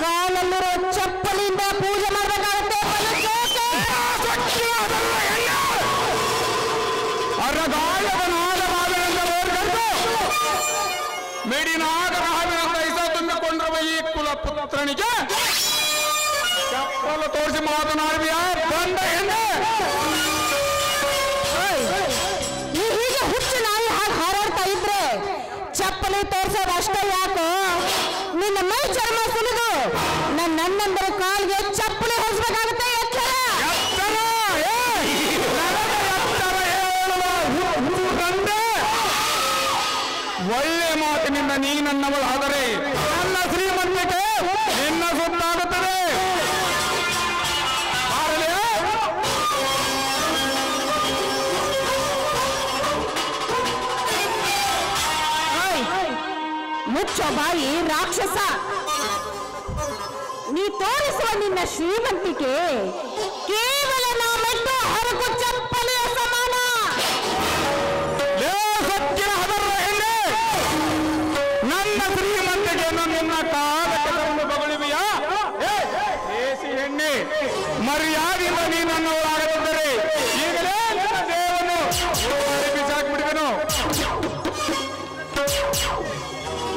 ಕಾಲಲ್ಲಿರೋ ಚಪ್ಪಲಿಂದ ಪೂಜೆ ಮಾಡಬೇಕಾಗುತ್ತೆ. ಮೇಡಿನಾಗರಾವಿನಂತ ಇಸ ತುಂಬಿಕೊಂಡಿರುವ ಈ ಕುಲ ಪುತ್ರನಿಗೆ ಚಪ್ಪಲು ತೋರಿಸಿ ಮಾತನಾಡುವಿಯ ಬಂದ ಹೆಣ್ಣೆ. ನೀ ಹೀಗೆ ಹುಚ್ಚು ನಾಯಿ ಹಾಗೆ ಹಾರಾಡ್ತಾ ಇದ್ರೆ ಚಪ್ಪಲಿ ತೋರಿಸೋದು ಅಷ್ಟೇ ಯಾಕೋ, ನಿನ್ನ ಮೈ ಚರ್ಮ ಸುಲಿದು ನನ್ನಂದರ ಕಾಲ್ಗೆ ಚಪ್ಪಲಿ ಹೊಸಬೇಕಾಗುತ್ತೆ. ಒಳ್ಳೆ ಮಾತಿನಿಂದ ನೀ ನನ್ನವಳಾದರೆ ನನ್ನ ಶ್ರೀಮಂತಿಕೆ ನಿನ್ನ ಸುತ್ತಾಗುತ್ತದೆ. ಮುಚ್ಚೋ ಬಾಯಿ ರಾಕ್ಷಸ. ನೀ ತೋರಿಸುವ ನಿನ್ನ ಶ್ರೀಮಂತಿಕೆ ಕೇವಲ ನಾಮೆಟ್ಟು ಹರಕು ಚಪ್ಪಲಿಯ ಸಮಾನ. ನನ್ನ ಶ್ರೀಮಂತಿಕೆಯನ್ನು ನಿನ್ನ ಕಾಲಕ್ಕೆ ಬಗಳಿವೆಯಾ? ದೇಸಿ ಹೆಣ್ಣೆ, ಮರ್ಯಾದೆಯಿಂದ ನೀ ನನ್ನವರಾಗದಿದ್ದರೆ ಈಗಲೇ ನಿನ್ನ ದೇಹವನ್ನು ಬಿಸಾಕ್ಬಿಡುವೆನು.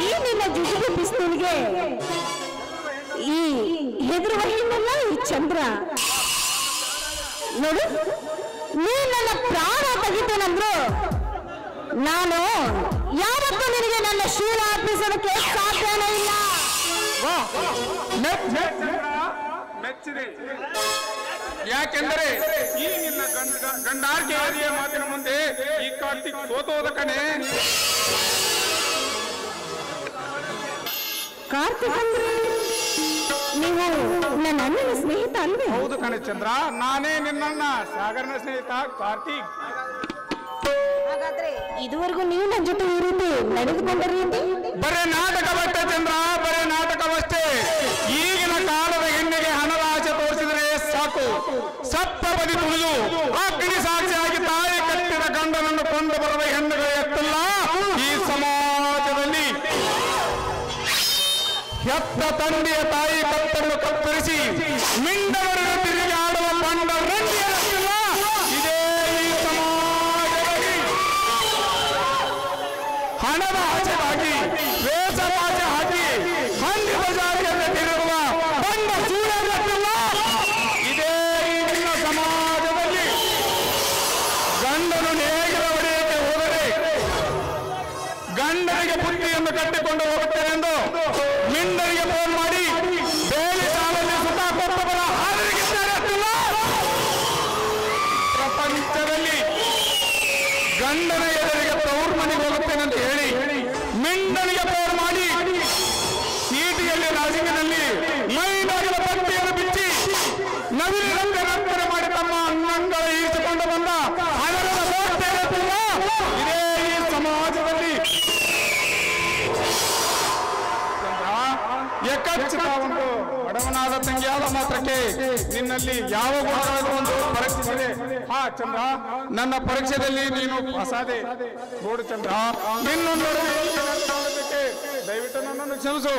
ಈ ನಿನ್ನ ಜುಜುಬಿ ಬಿಸಿಲಿಗೆ ಈ ಹೆದರುವ ಹೆಣ್ಣಲ್ಲ ಈ ಚಂದ್ರ. ನೋಡು, ನೀ ನನ್ನ ಪ್ರಾಣ ತೆಗಿತೇನಂದ್ರು ನಾನು ಯಾವತ್ತೂ ನಿನಗೆ ನನ್ನ ಶೀಲ ಅರ್ಪಿಸೋದಕ್ಕೆ ಸಾಧ್ಯನೇ ಇಲ್ಲ. ಮೆಚ್ಚಿದೆ. ಯಾಕೆಂದರೆ ಈ ನಿನ್ನ ಗಂಡಾರ್ಗೆ ಮಾತಿನ ಮುಂದೆ ಈ ಕಾರ್ತಿಕ್ ಸೋತೋದ ಕಣೆ. ಕಾರ್ತಿಕ್ ಅಂದ್ರೆ ನೀವು ನನ್ನ ಅಣ್ಣನ ಸ್ನೇಹಿತ ಅಲ್ವೇ? ಹೌದು ಕಣೆ ಚಂದ್ರ, ನಾನೇ ನಿನ್ನ ಸಾಗರನ ಸ್ನೇಹಿತ ಕಾರ್ತಿಕ್. ಹಾಗಾದ್ರೆ ಇದುವರೆಗೂ ನೀವು ನನ್ನ ಜೊತೆ ಈ ರೀತಿ ನಡೆದುಕೊಂಡರಿ? ಬರೇ ನಾಟಕವಷ್ಟೇ ಚಂದ್ರ, ಬರೇ ನಾಟಕವಷ್ಟೇ. ಈಗಿನ ಕಾಲದ ಹೆಣ್ಣಿಗೆ ಹಣದ ಆಸೆ ತೋರಿಸಿದರೆ ಸಾಕು, ಸಪ್ತ ಬದಿ ತುಳಿದು ಅಗ್ನಿ ಸಾಕ್ಷಿಯಾಗಿ ತಾಯಿ ಕಟ್ಟಿದ ಗಂಡನನ್ನು ಕೊಂಡು ಬರುವ ಹೆಣ್ಣುಗಳು ಎತ್ತಿಲ್ಲ ಈ ಸಮಾಜದಲ್ಲಿ. ಹೆತ್ತ ತಂದೆಯ ತಾಯಿ ಕತ್ತನ್ನು ಕತ್ತರಿಸಿ ಮಿಂಡವರನ್ನು ತಿರುಗಿ ಆಡುವ ಬಂಡ ರಂಡಿಯಲ್ಲ ಇದೇ ಈ ಸಮಾಜದಲ್ಲಿ. ಹಣದ ಆಸೆಗಾಗಿ ವೇಷಭಾಷೆ ಹಾಕಿ ಹಂದಿ ಬಜಾರಿಯಲ್ಲಿ ತಿರುಗುವ ಬಂಡ ಸೂರ್ಯಲ್ಲ ಇದೇ ಈಗಿನ ಸಮಾಜದಲ್ಲಿ. ಗಂಡನು ನೇಗಿಲ ಹೊಡೆಯಕ್ಕೆ ಹೋದರೆ ಗಂಡನಿಗೆ ಬುದ್ಧಿಯನ್ನು ಕಟ್ಟಿಕೊಂಡು ಹೋಗುತ್ತೇನೆಂದು ಮಿಂಡರಿಗೆ ಫೋನ್ ಮಾಡಿ ಬೇಲಿ ಸಾಲಲ್ಲಿ ಸುತ್ತ ಕೊಟ್ಟವರ ಹಾರಿಗಿದ್ದಾರೆ. ಪ್ರಪಂಚದಲ್ಲಿ ಗಂಡನ ಎದುರಿಗೆ ತವರು ಮನೆಗೆ ಹೋಗುತ್ತೇನೆ ಅಂತ ಹೇಳಿ ಮಿಂಡನಿಗೆ ಫೋನ್ ಮಾಡಿ ಸೀಟಿಯಲ್ಲಿ ರಾಜಿಂಗಿನಲ್ಲಿ ಮೈದಾಗಿನ ಪಟ್ಟಿಯನ್ನು ಬಿಚ್ಚಿ ನವಿಲಿನಂತೆ ನರ್ತನೆ ಮಾಡಿ ತಮ್ಮ ಅನ್ನಂಗಳ ಈಸಿಕೊಂಡು ಬಂದ ಹಣದ ಇದೇ ಈ ಸಮಾಜದಲ್ಲಿ. ಏಕಚ್ಚಿತ ಒಂದು ಬಡವನಾದ ತಂಗಿಯಾದ ಮಾತ್ರಕ್ಕೆ ನಿನ್ನಲ್ಲಿ ಯಾವ ಗುಣಗಳ ಒಂದು ಪರೀಕ್ಷೆ ಇದೆ. ಹಾ ಚಂದ್ರ, ನನ್ನ ಪರೀಕ್ಷೆಯಲ್ಲಿ ನೀನು ಹೊಸದೆ ನೋಡು ಚಂದ್ರ. ನಿನ್ನೊಂದು ದಯವಿಟ್ಟು ನನ್ನನ್ನು ಕ್ಷಮಿಸು.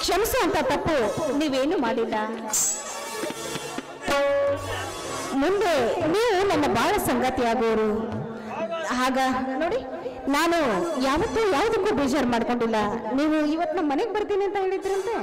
ಕ್ಷಮಿಸುವಂತ ತಪ್ಪು ನೀವೇನು ಮಾಡಿಲ್ಲ. ಮುಂದೆ ನೀವು ನನ್ನ ಬಾಳ ಸಂಗಾತಿಯಾಗೋರು. ಆಗ ನೋಡಿ, ನಾನು ಯಾವತ್ತೂ ಯಾವುದಕ್ಕೂ ಬೇಜಾರು ಮಾಡ್ಕೊಂಡಿಲ್ಲ. ನೀವು ಇವತ್ತು ನಮ್ಮ ಮನೆಗೆ ಬರ್ತೀನಿ ಅಂತ ಹೇಳಿದ್ರಂತೆ.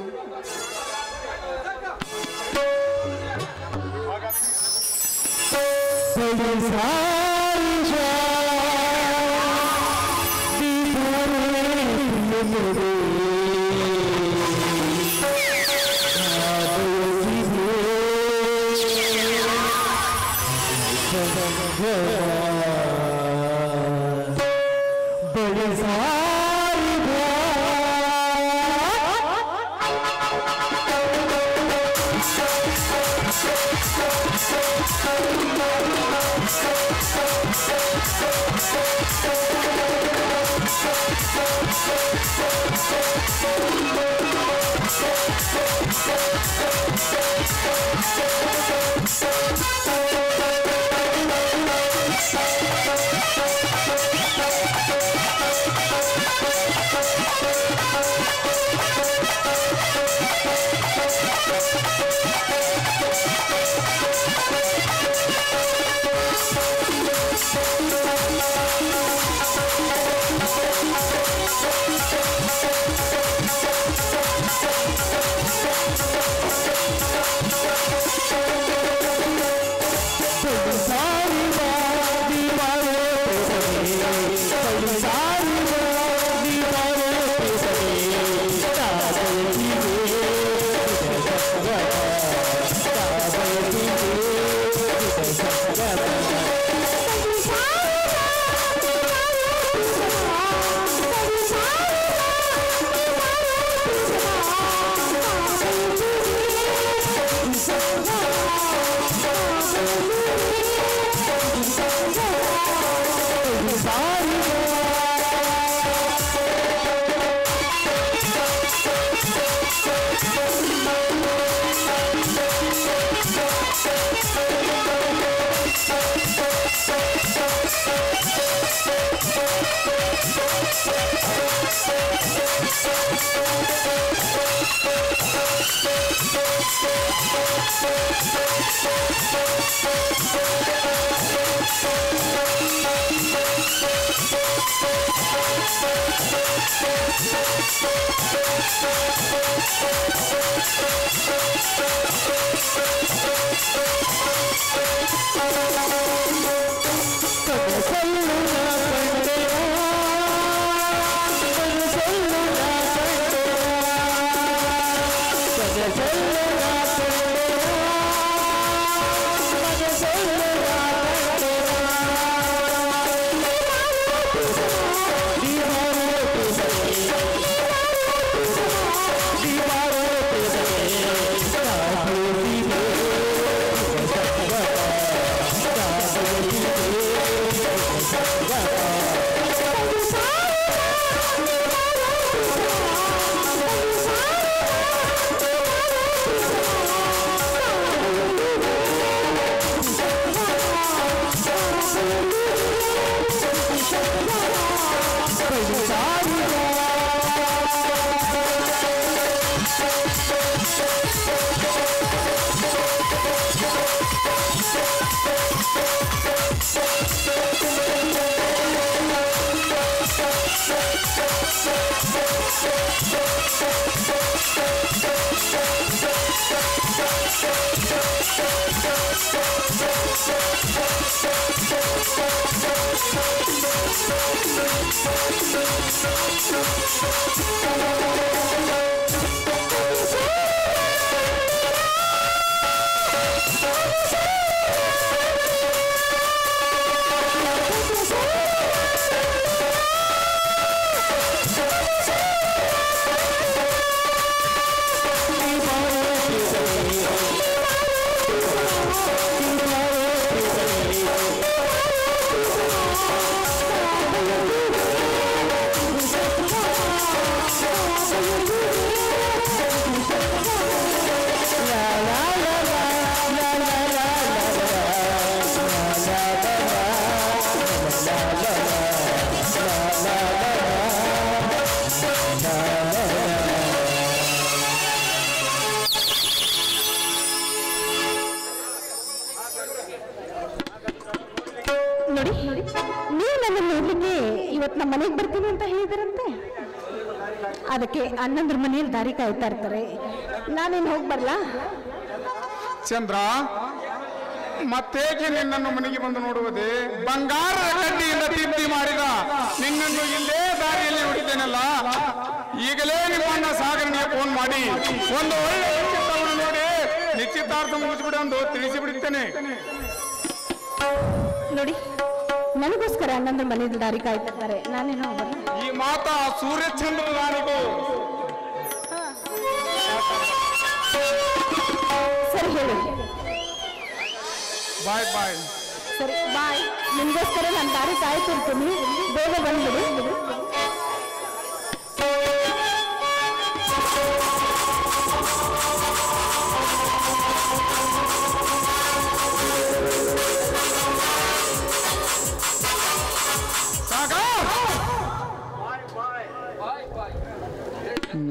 ಅದಕ್ಕೆ ಅಣ್ಣಂದ್ರ ಮನೆಯಲ್ಲಿ ದಾರಿ ಕಾಯ್ತಾ ಇರ್ತಾರೆ. ನಾನೇನು ಹೋಗಿ ಬರ್ಲಾ? ಚಂದ್ರ, ಮತ್ತೇಕೆ ನಿನ್ನನ್ನು ಮನೆಗೆ ಬಂದು ನೋಡುವುದೇ? ಬಂಗಾರದ ಕಡ್ಡಿಯಿಂದ ತಿದ್ದಿ ಮಾಡಿದ ನಿನ್ನನ್ನು ಇಲ್ಲೇ ದಾರಿಯಲ್ಲಿ ನೋಡಿದ್ದೇನಲ್ಲ. ಈಗಲೇ ನಿಮ್ಮನ್ನ ಸಾಗರನಿಗೆ ಫೋನ್ ಮಾಡಿ ಒಂದು ಒಳ್ಳೆ ನಿಶ್ಚಿತವನ್ನು ನೋಡಿ ನಿಶ್ಚಿತಾರ್ಥ ಮುಗಿಸ್ಬಿಡು ಎಂದು ತಿಳಿಸಿಬಿಡುತ್ತೇನೆ. ನೋಡಿ, ನನಗೋಸ್ಕರ ಅಣ್ಣಂದ್ರ ಮನೆಯಲ್ಲಿ ದಾರಿ ಕಾಯ್ತಾ ಇರ್ತಾರೆ. ನಾನೇನೋ ಬರ್ಲಾ? ಈ ಮಾತ ಸೂರ್ಯಚಂದ್ರ ರಾಣಿಗೂ. ಸರಿ ಹೇಳಿ. ಬಾಯ್ ಬಾಯ್. ಸರಿ ಬಾಯ್. ನಿಮಗೋಸ್ಕರ ನಾನು ದಾರಿ ಕಾಯ್ತಿರ್ತೀನಿ, ಬೇಗ ಬಂದ್ಬಿಡಿ.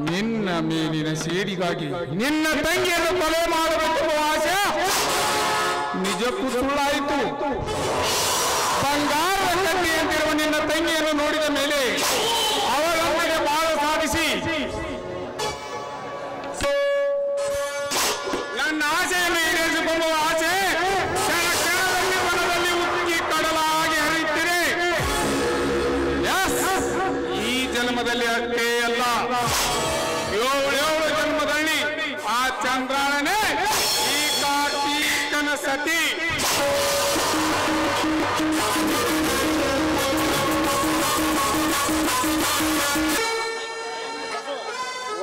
ನಿನ್ನ ಮೇಲಿನ ಸೇಡಿಗಾಗಿ ನಿನ್ನ ತಂಗಿಯನ್ನು ಕೊಲೆ ಮಾಡಬೇಕೆಂಬ ಆಸೆ ನಿಜಕ್ಕೂ ಸುಳ್ಳಾಯಿತು. ಬಂಗಾರದ ಕಡ್ಡಿಯಂತಿರುವ ನಿನ್ನ ತಂಗಿಯನ್ನು ನೋಡಿದ ಮೇಲೆ ಅವಳೊಂದಿಗೆ ಬಾಳ ಸಾಧಿಸಿ ನನ್ನ ಆಸೆಯನ್ನು ಈಡೇರಿಸಿಕೊಳ್ಳುವ ಆಸೆ ಕ್ಷಣ ಕ್ಷಣದಲ್ಲಿ ಮನದಲ್ಲಿ ಉಕ್ಕಿ ಕಡಲಾಗಿ ಹರಿಯುತ್ತಿದೆ. ಈ ಜನ್ಮದಲ್ಲಿ ಅಷ್ಟೇ ಅಲ್ಲ, ಏಳು ಜನ್ಮದಲ್ಲಿ ಆ ಚಂದ್ರಾಣನೇ ಈ ಕಾರ್ತೀಕನ ಸತಿ.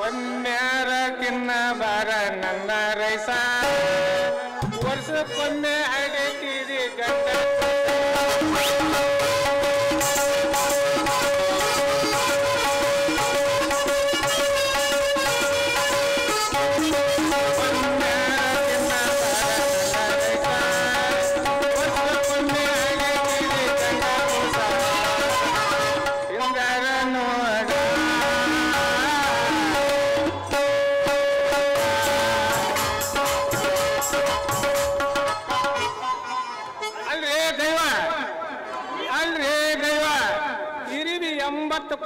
ಒಮ್ಮ್ಯಾರ ತಿನ್ನ ಬಾರ ನನ್ನ ರೈಸ, ವರ್ಷಕ್ಕೊಮ್ಮೆ ಅಡಕಿರಿ ಗಂಡ.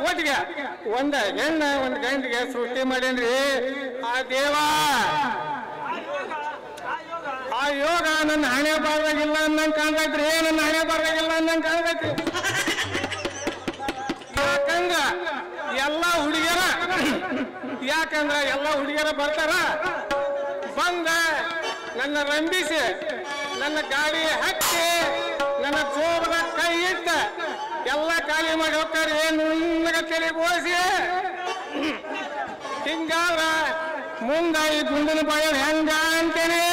ಕೋಟಿಗೆ ಒಂದ ಹೆಣ್ಣ ಒಂದು ಗಂಡಿಗೆ ಸೃಷ್ಟಿ ಮಾಡೇನ್ರಿ ಆ ದೇವ. ಆ ಯೋಗ ನನ್ನ ಹಣೆ ಬಾರ್ದಾಗಿಲ್ಲ ಅನ್ನಂಗೆ ಕಾಣ್ತೈತ್ರಿ, ನನ್ನ ಹಣೆ ಬಾರ್ದಾಗಿಲ್ಲ ಅನ್ನಂಗೆ ಕಾಣ್ತೈತಿ. ಯಾಕಂದ್ರ ಎಲ್ಲ ಹುಡುಗಿಯರ ಬರ್ತಾರ, ಬಂದ ನನ್ನ ರಂಬಿಸಿ ನನ್ನ ಗಾಡಿ ಹತ್ತಿ ನನ್ನ ಜೋಬದ ಕೈ ಇಟ್ಟ ಎಲ್ಲ ಖಾಲಿ ಮಾಡಿ ಹೋಗ್ತಾರೆ. ನುಣ್ಣಗ ತಲೆ ಬೋಸಿ ಹಿಂಗಾದ್ರ ಮುಂದ ಈ ಗುಂಡಿನ ಬಾಯ ಹೆಂಗ ಅಂತೇನೆ.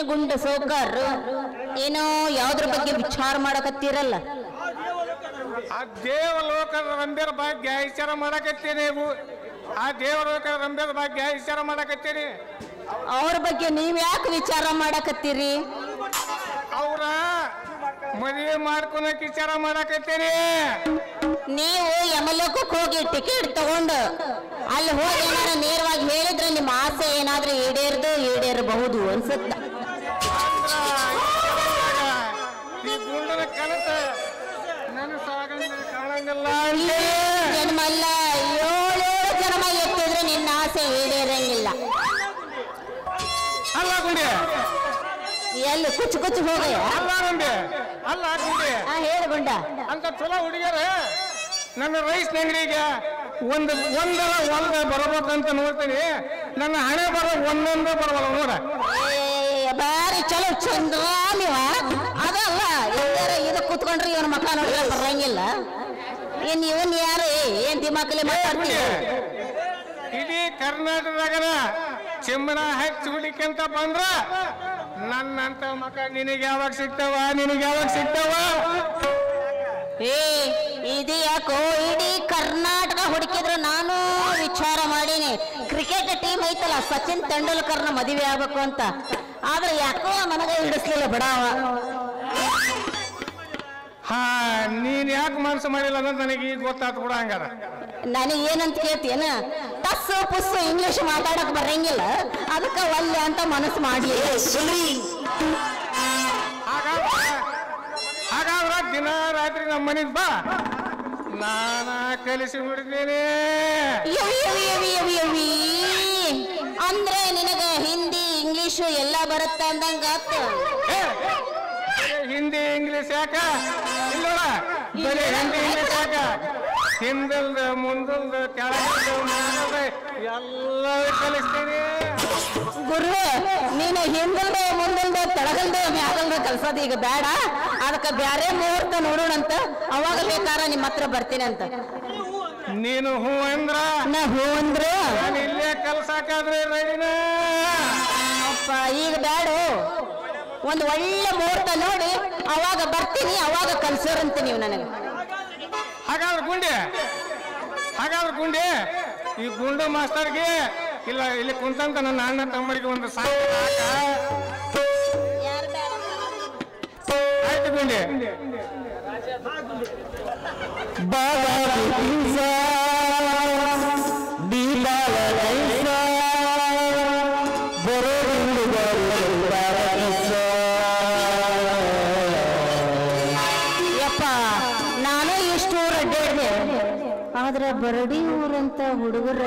ಗುಂಡ ಸೋಕರ್ ಏನೋ ಯಾವ್ದ್ರ ಬಗ್ಗೆ ವಿಚಾರ ಮಾಡಕತ್ತೀರಲ್ಲ? ಆ ದೇವಲೋಕದ ರಂಬೆರ ಭಾಗ್ಯ ವಿಚಾರ ಮಾಡಕತ್ತೀನಿ. ಆ ದೇವಲೋಕದ ರಂಬೆರ ಭಾಗ್ಯ ವಿಚಾರ ಮಾಡಕತ್ತೀನಿ. ಅವ್ರ ಬಗ್ಗೆ ನೀವ್ ಯಾಕೆ ವಿಚಾರ ಮಾಡಕತ್ತೀರಿ? ಅವ್ರ ಮದುವೆ ಮಾಡ್ಕೊಳಕ್ ವಿಚಾರ ಮಾಡಕತ್ತೀನಿ. ನೀವು ಯಮಲೋಕಕ್ಕೆ ಹೋಗಿ ಟಿಕೆಟ್ ತಗೊಂಡು ಅಲ್ಲಿ ಹೋಗಿ ಏನಾರ ನೇರವಾಗಿ ಹೇಳಿದ್ರೆ ನಿಮ್ಮ ಆಸೆ ಏನಾದ್ರೂ ಈಡೇರಬಹುದು ಅನ್ಸುತ್ತ. ಈ ಗುಂಡನ ಕನಸ ನನ್ನ ಕಾಣಂಗಲ್ಲ. ಜನ್ಮ ಅಲ್ಲ, 7 ಜನ್ಮ ಎತ್ತಿದ್ರೆ ನಿನ್ನ ಆಸೆ ಈಡೇರಂಗಿಲ್ಲ. ಅಲ್ಲ ಗುಂಡೆ, ಎಲ್ಲಿ ಕುಚ್ಚು ಹೋಗಯ್ಯ. ಅಲ್ಲ ಗುಂಡೆ, ಅಲ್ಲ ಗುಂಡೆ, ಹೇಳು ಗುಂಡ. ಅಂತ ಚಲೋ ಹುಡುಗಿಯರ ನನ್ನ ರೈಸ್ ಅಂಗಡಿಗೆ ಒಂದರ ಬರಬೇಕಂತ ನೋಡ್ತೀನಿ. ನನ್ನ ಹಣೆ ಒಂದೊಂದೇ ಬರವಲ್ಲ ನೋಡ. ಬಾರಿ ಚಲೋ ಚಂದ ನೀವ. ಅದಲ್ಲ ಎಲ್ಲಾರ ಇದು ಕುತ್ಕೊಂಡ್ರಿ ಇವನ್ ಮಕ್ಕ ನೋಡಿದ್ರೆ ಬರಂಗಿಲ್ಲ. ಇವನ್ ಯಾರು ಏನ್ ದಿಮಾಕಲೆ ಮಾತಾಡ್ತೀವಿ? ಇಡೀ ಕರ್ನಾಟಕದಾಗ ಚಿಮ್ಮನ ಹಚ್ಚಿ ಹುಡಿಕಂತ ಬಂದ್ರ ನನ್ನಂತ ಮಕ್ಕ ನಿನಗೆ ಯಾವಾಗ ಸಿಗ್ತಾವ? ಈ ಇದು ಯಾಕೋ ಇಡೀ ಕರ್ನಾಟಕ ಹುಡುಕಿದ್ರು ನಾನು ವಿಚಾರ ಮಾಡೀನಿ ಕ್ರಿಕೆಟ್ ಟೀಮ್ ಐತಲ್ಲ ಸಚಿನ್ ತೆಂಡೂಲ್ಕರ್ನ ಮದುವೆ ಆಗ್ಬೇಕು ಅಂತ ಆದ್ರೆ ಯಾಕೋ ನನಗೆ ಹಿಡಿಸ್ಲಿಲ್ಲ ಬಿಡಾವ ಹಾ ನೀನ್ ಯಾಕೆ ಮನಸ್ಸು ಮಾಡಿಲ್ಲ ಅಂತ ನನಗೆ ಈಗ ಗೊತ್ತಾತ್ ಬಿಡ ಹಂಗಾರ ನನಗೆ ಏನಂತ ಕೇಳ್ತೀನ ಟಸ್ಸು ಪುಸ್ಸು ಇಂಗ್ಲಿಷ್ ಮಾತಾಡಕ್ ಬರಂಗಿಲ್ಲ ಅದಕ್ಕೆ ಒಲ್ಲೆ ಅಂತ ಮನಸ್ಸು ಮಾಡಿ ಹಾಗಾದ್ರ ದಿನ ರಾತ್ರಿ ನಮ್ಮ ಮನೆಗ್ ಬಾ ನಾನ ಕಲಿಸಿ ಬಿಡ್ತೀನಿ ಅಂದ್ರೆ ನಿನಗ ಹಿಂದಿ ಇಂಗ್ಲಿಷು ಎಲ್ಲ ಬರುತ್ತ ಅಂದಂಗ ಹಿಂದಿ ಇಂಗ್ಲಿಷ್ ಯಾಕ ಇಲ್ಲೋಡ ಬರೀ ಹಿಂದಿ ಇಂಗ್ಲಿಷ್ ಯಾಕ ಹಿಂದಲ್ದ ಮುಂದಲ್ದ ಕೆಳಗಲ್ದ ಮುಂದಲ್ದ ಎಲ್ಲ ಕಲಿಸ್ತೀನಿ ಗುರುವೆ ನೀನು ಹಿಂದಲ್ದೆ ಮುಂದಲ್ದೆ ತೆಳಗಲ್ದೆ ಮ್ಯಾಗಲ್ದೆ ಕಲ್ಸೋದು ಈಗ ಬೇಡ ಅದಕ್ಕೆ ಬ್ಯಾರೆ ಮುಹೂರ್ತ ನೋಡೋಣಂತ ಅವಾಗ ಬೇಕಾರ ನಿಮ್ಮ ಹತ್ರ ಬರ್ತೀನಿ ಅಂತ ನೀನು ಹೂ ಅಂದ್ರ ನಾ ಹೂ ಅಂದ್ರ ಇಲ್ಲೇ ಕಲ್ಸಾಕಾದ್ರೆ ರೆಡಿನ ಅಪ್ಪ ಈಗ ಬೇಡ ಒಂದು ಒಳ್ಳೆ ಮುಹೂರ್ತ ನೋಡಿ ಅವಾಗ ಬರ್ತೀನಿ ಅವಾಗ ಕಲ್ಸೋರಂತ ನೀವು ನನಗೆ ಹಾಗಾದ್ರೆ ಗುಂಡಿ ಈ ಗುಂಡು ಮಾಸ್ತರ್ಗೆ ಇಲ್ಲ ಇಲ್ಲಿ ಕುಂತಂತ ನನ್ನ ಅಣ್ಣ ತಮ್ಮರಿಗೆ ಒಂದು ಸಾಕು ಆಯ್ತು ಗುಂಡಿ ಯಪ್ಪ ನಾನು ಎಷ್ಟು ಊರು ಅಡ್ಡಾಡಿದೆ ಆದ್ರೆ ಬರಡಿ ಊರಂತ ಹುಡುಗರ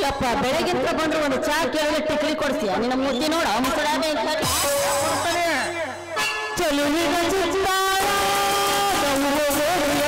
ಯಪ್ಪ ಬೆಳಗಿಂತ ಬಂದ್ರು ಒಂದು ಚಾ ಕೇಳಿ ಟಿಕ್ಲಿ ಕೊಡ್ತೀಯ ನಿನ್ನ ಮುದ್ದೆ ನೋಡ ಮುಸರಾಬೆ ಚೆಲುವಿನ ಚಿತ್ತಾರ ಚೆಲುವಿನ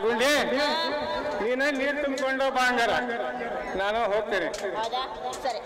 ಗುಂಡಿ ನೀನು ನೀರು ತುಂಬಿಕೊಂಡು ಬಾ ಹಂಗಾರ ನಾನು ಹೋಗ್ತೇನೆ ಹೌದಾ ಸರಿ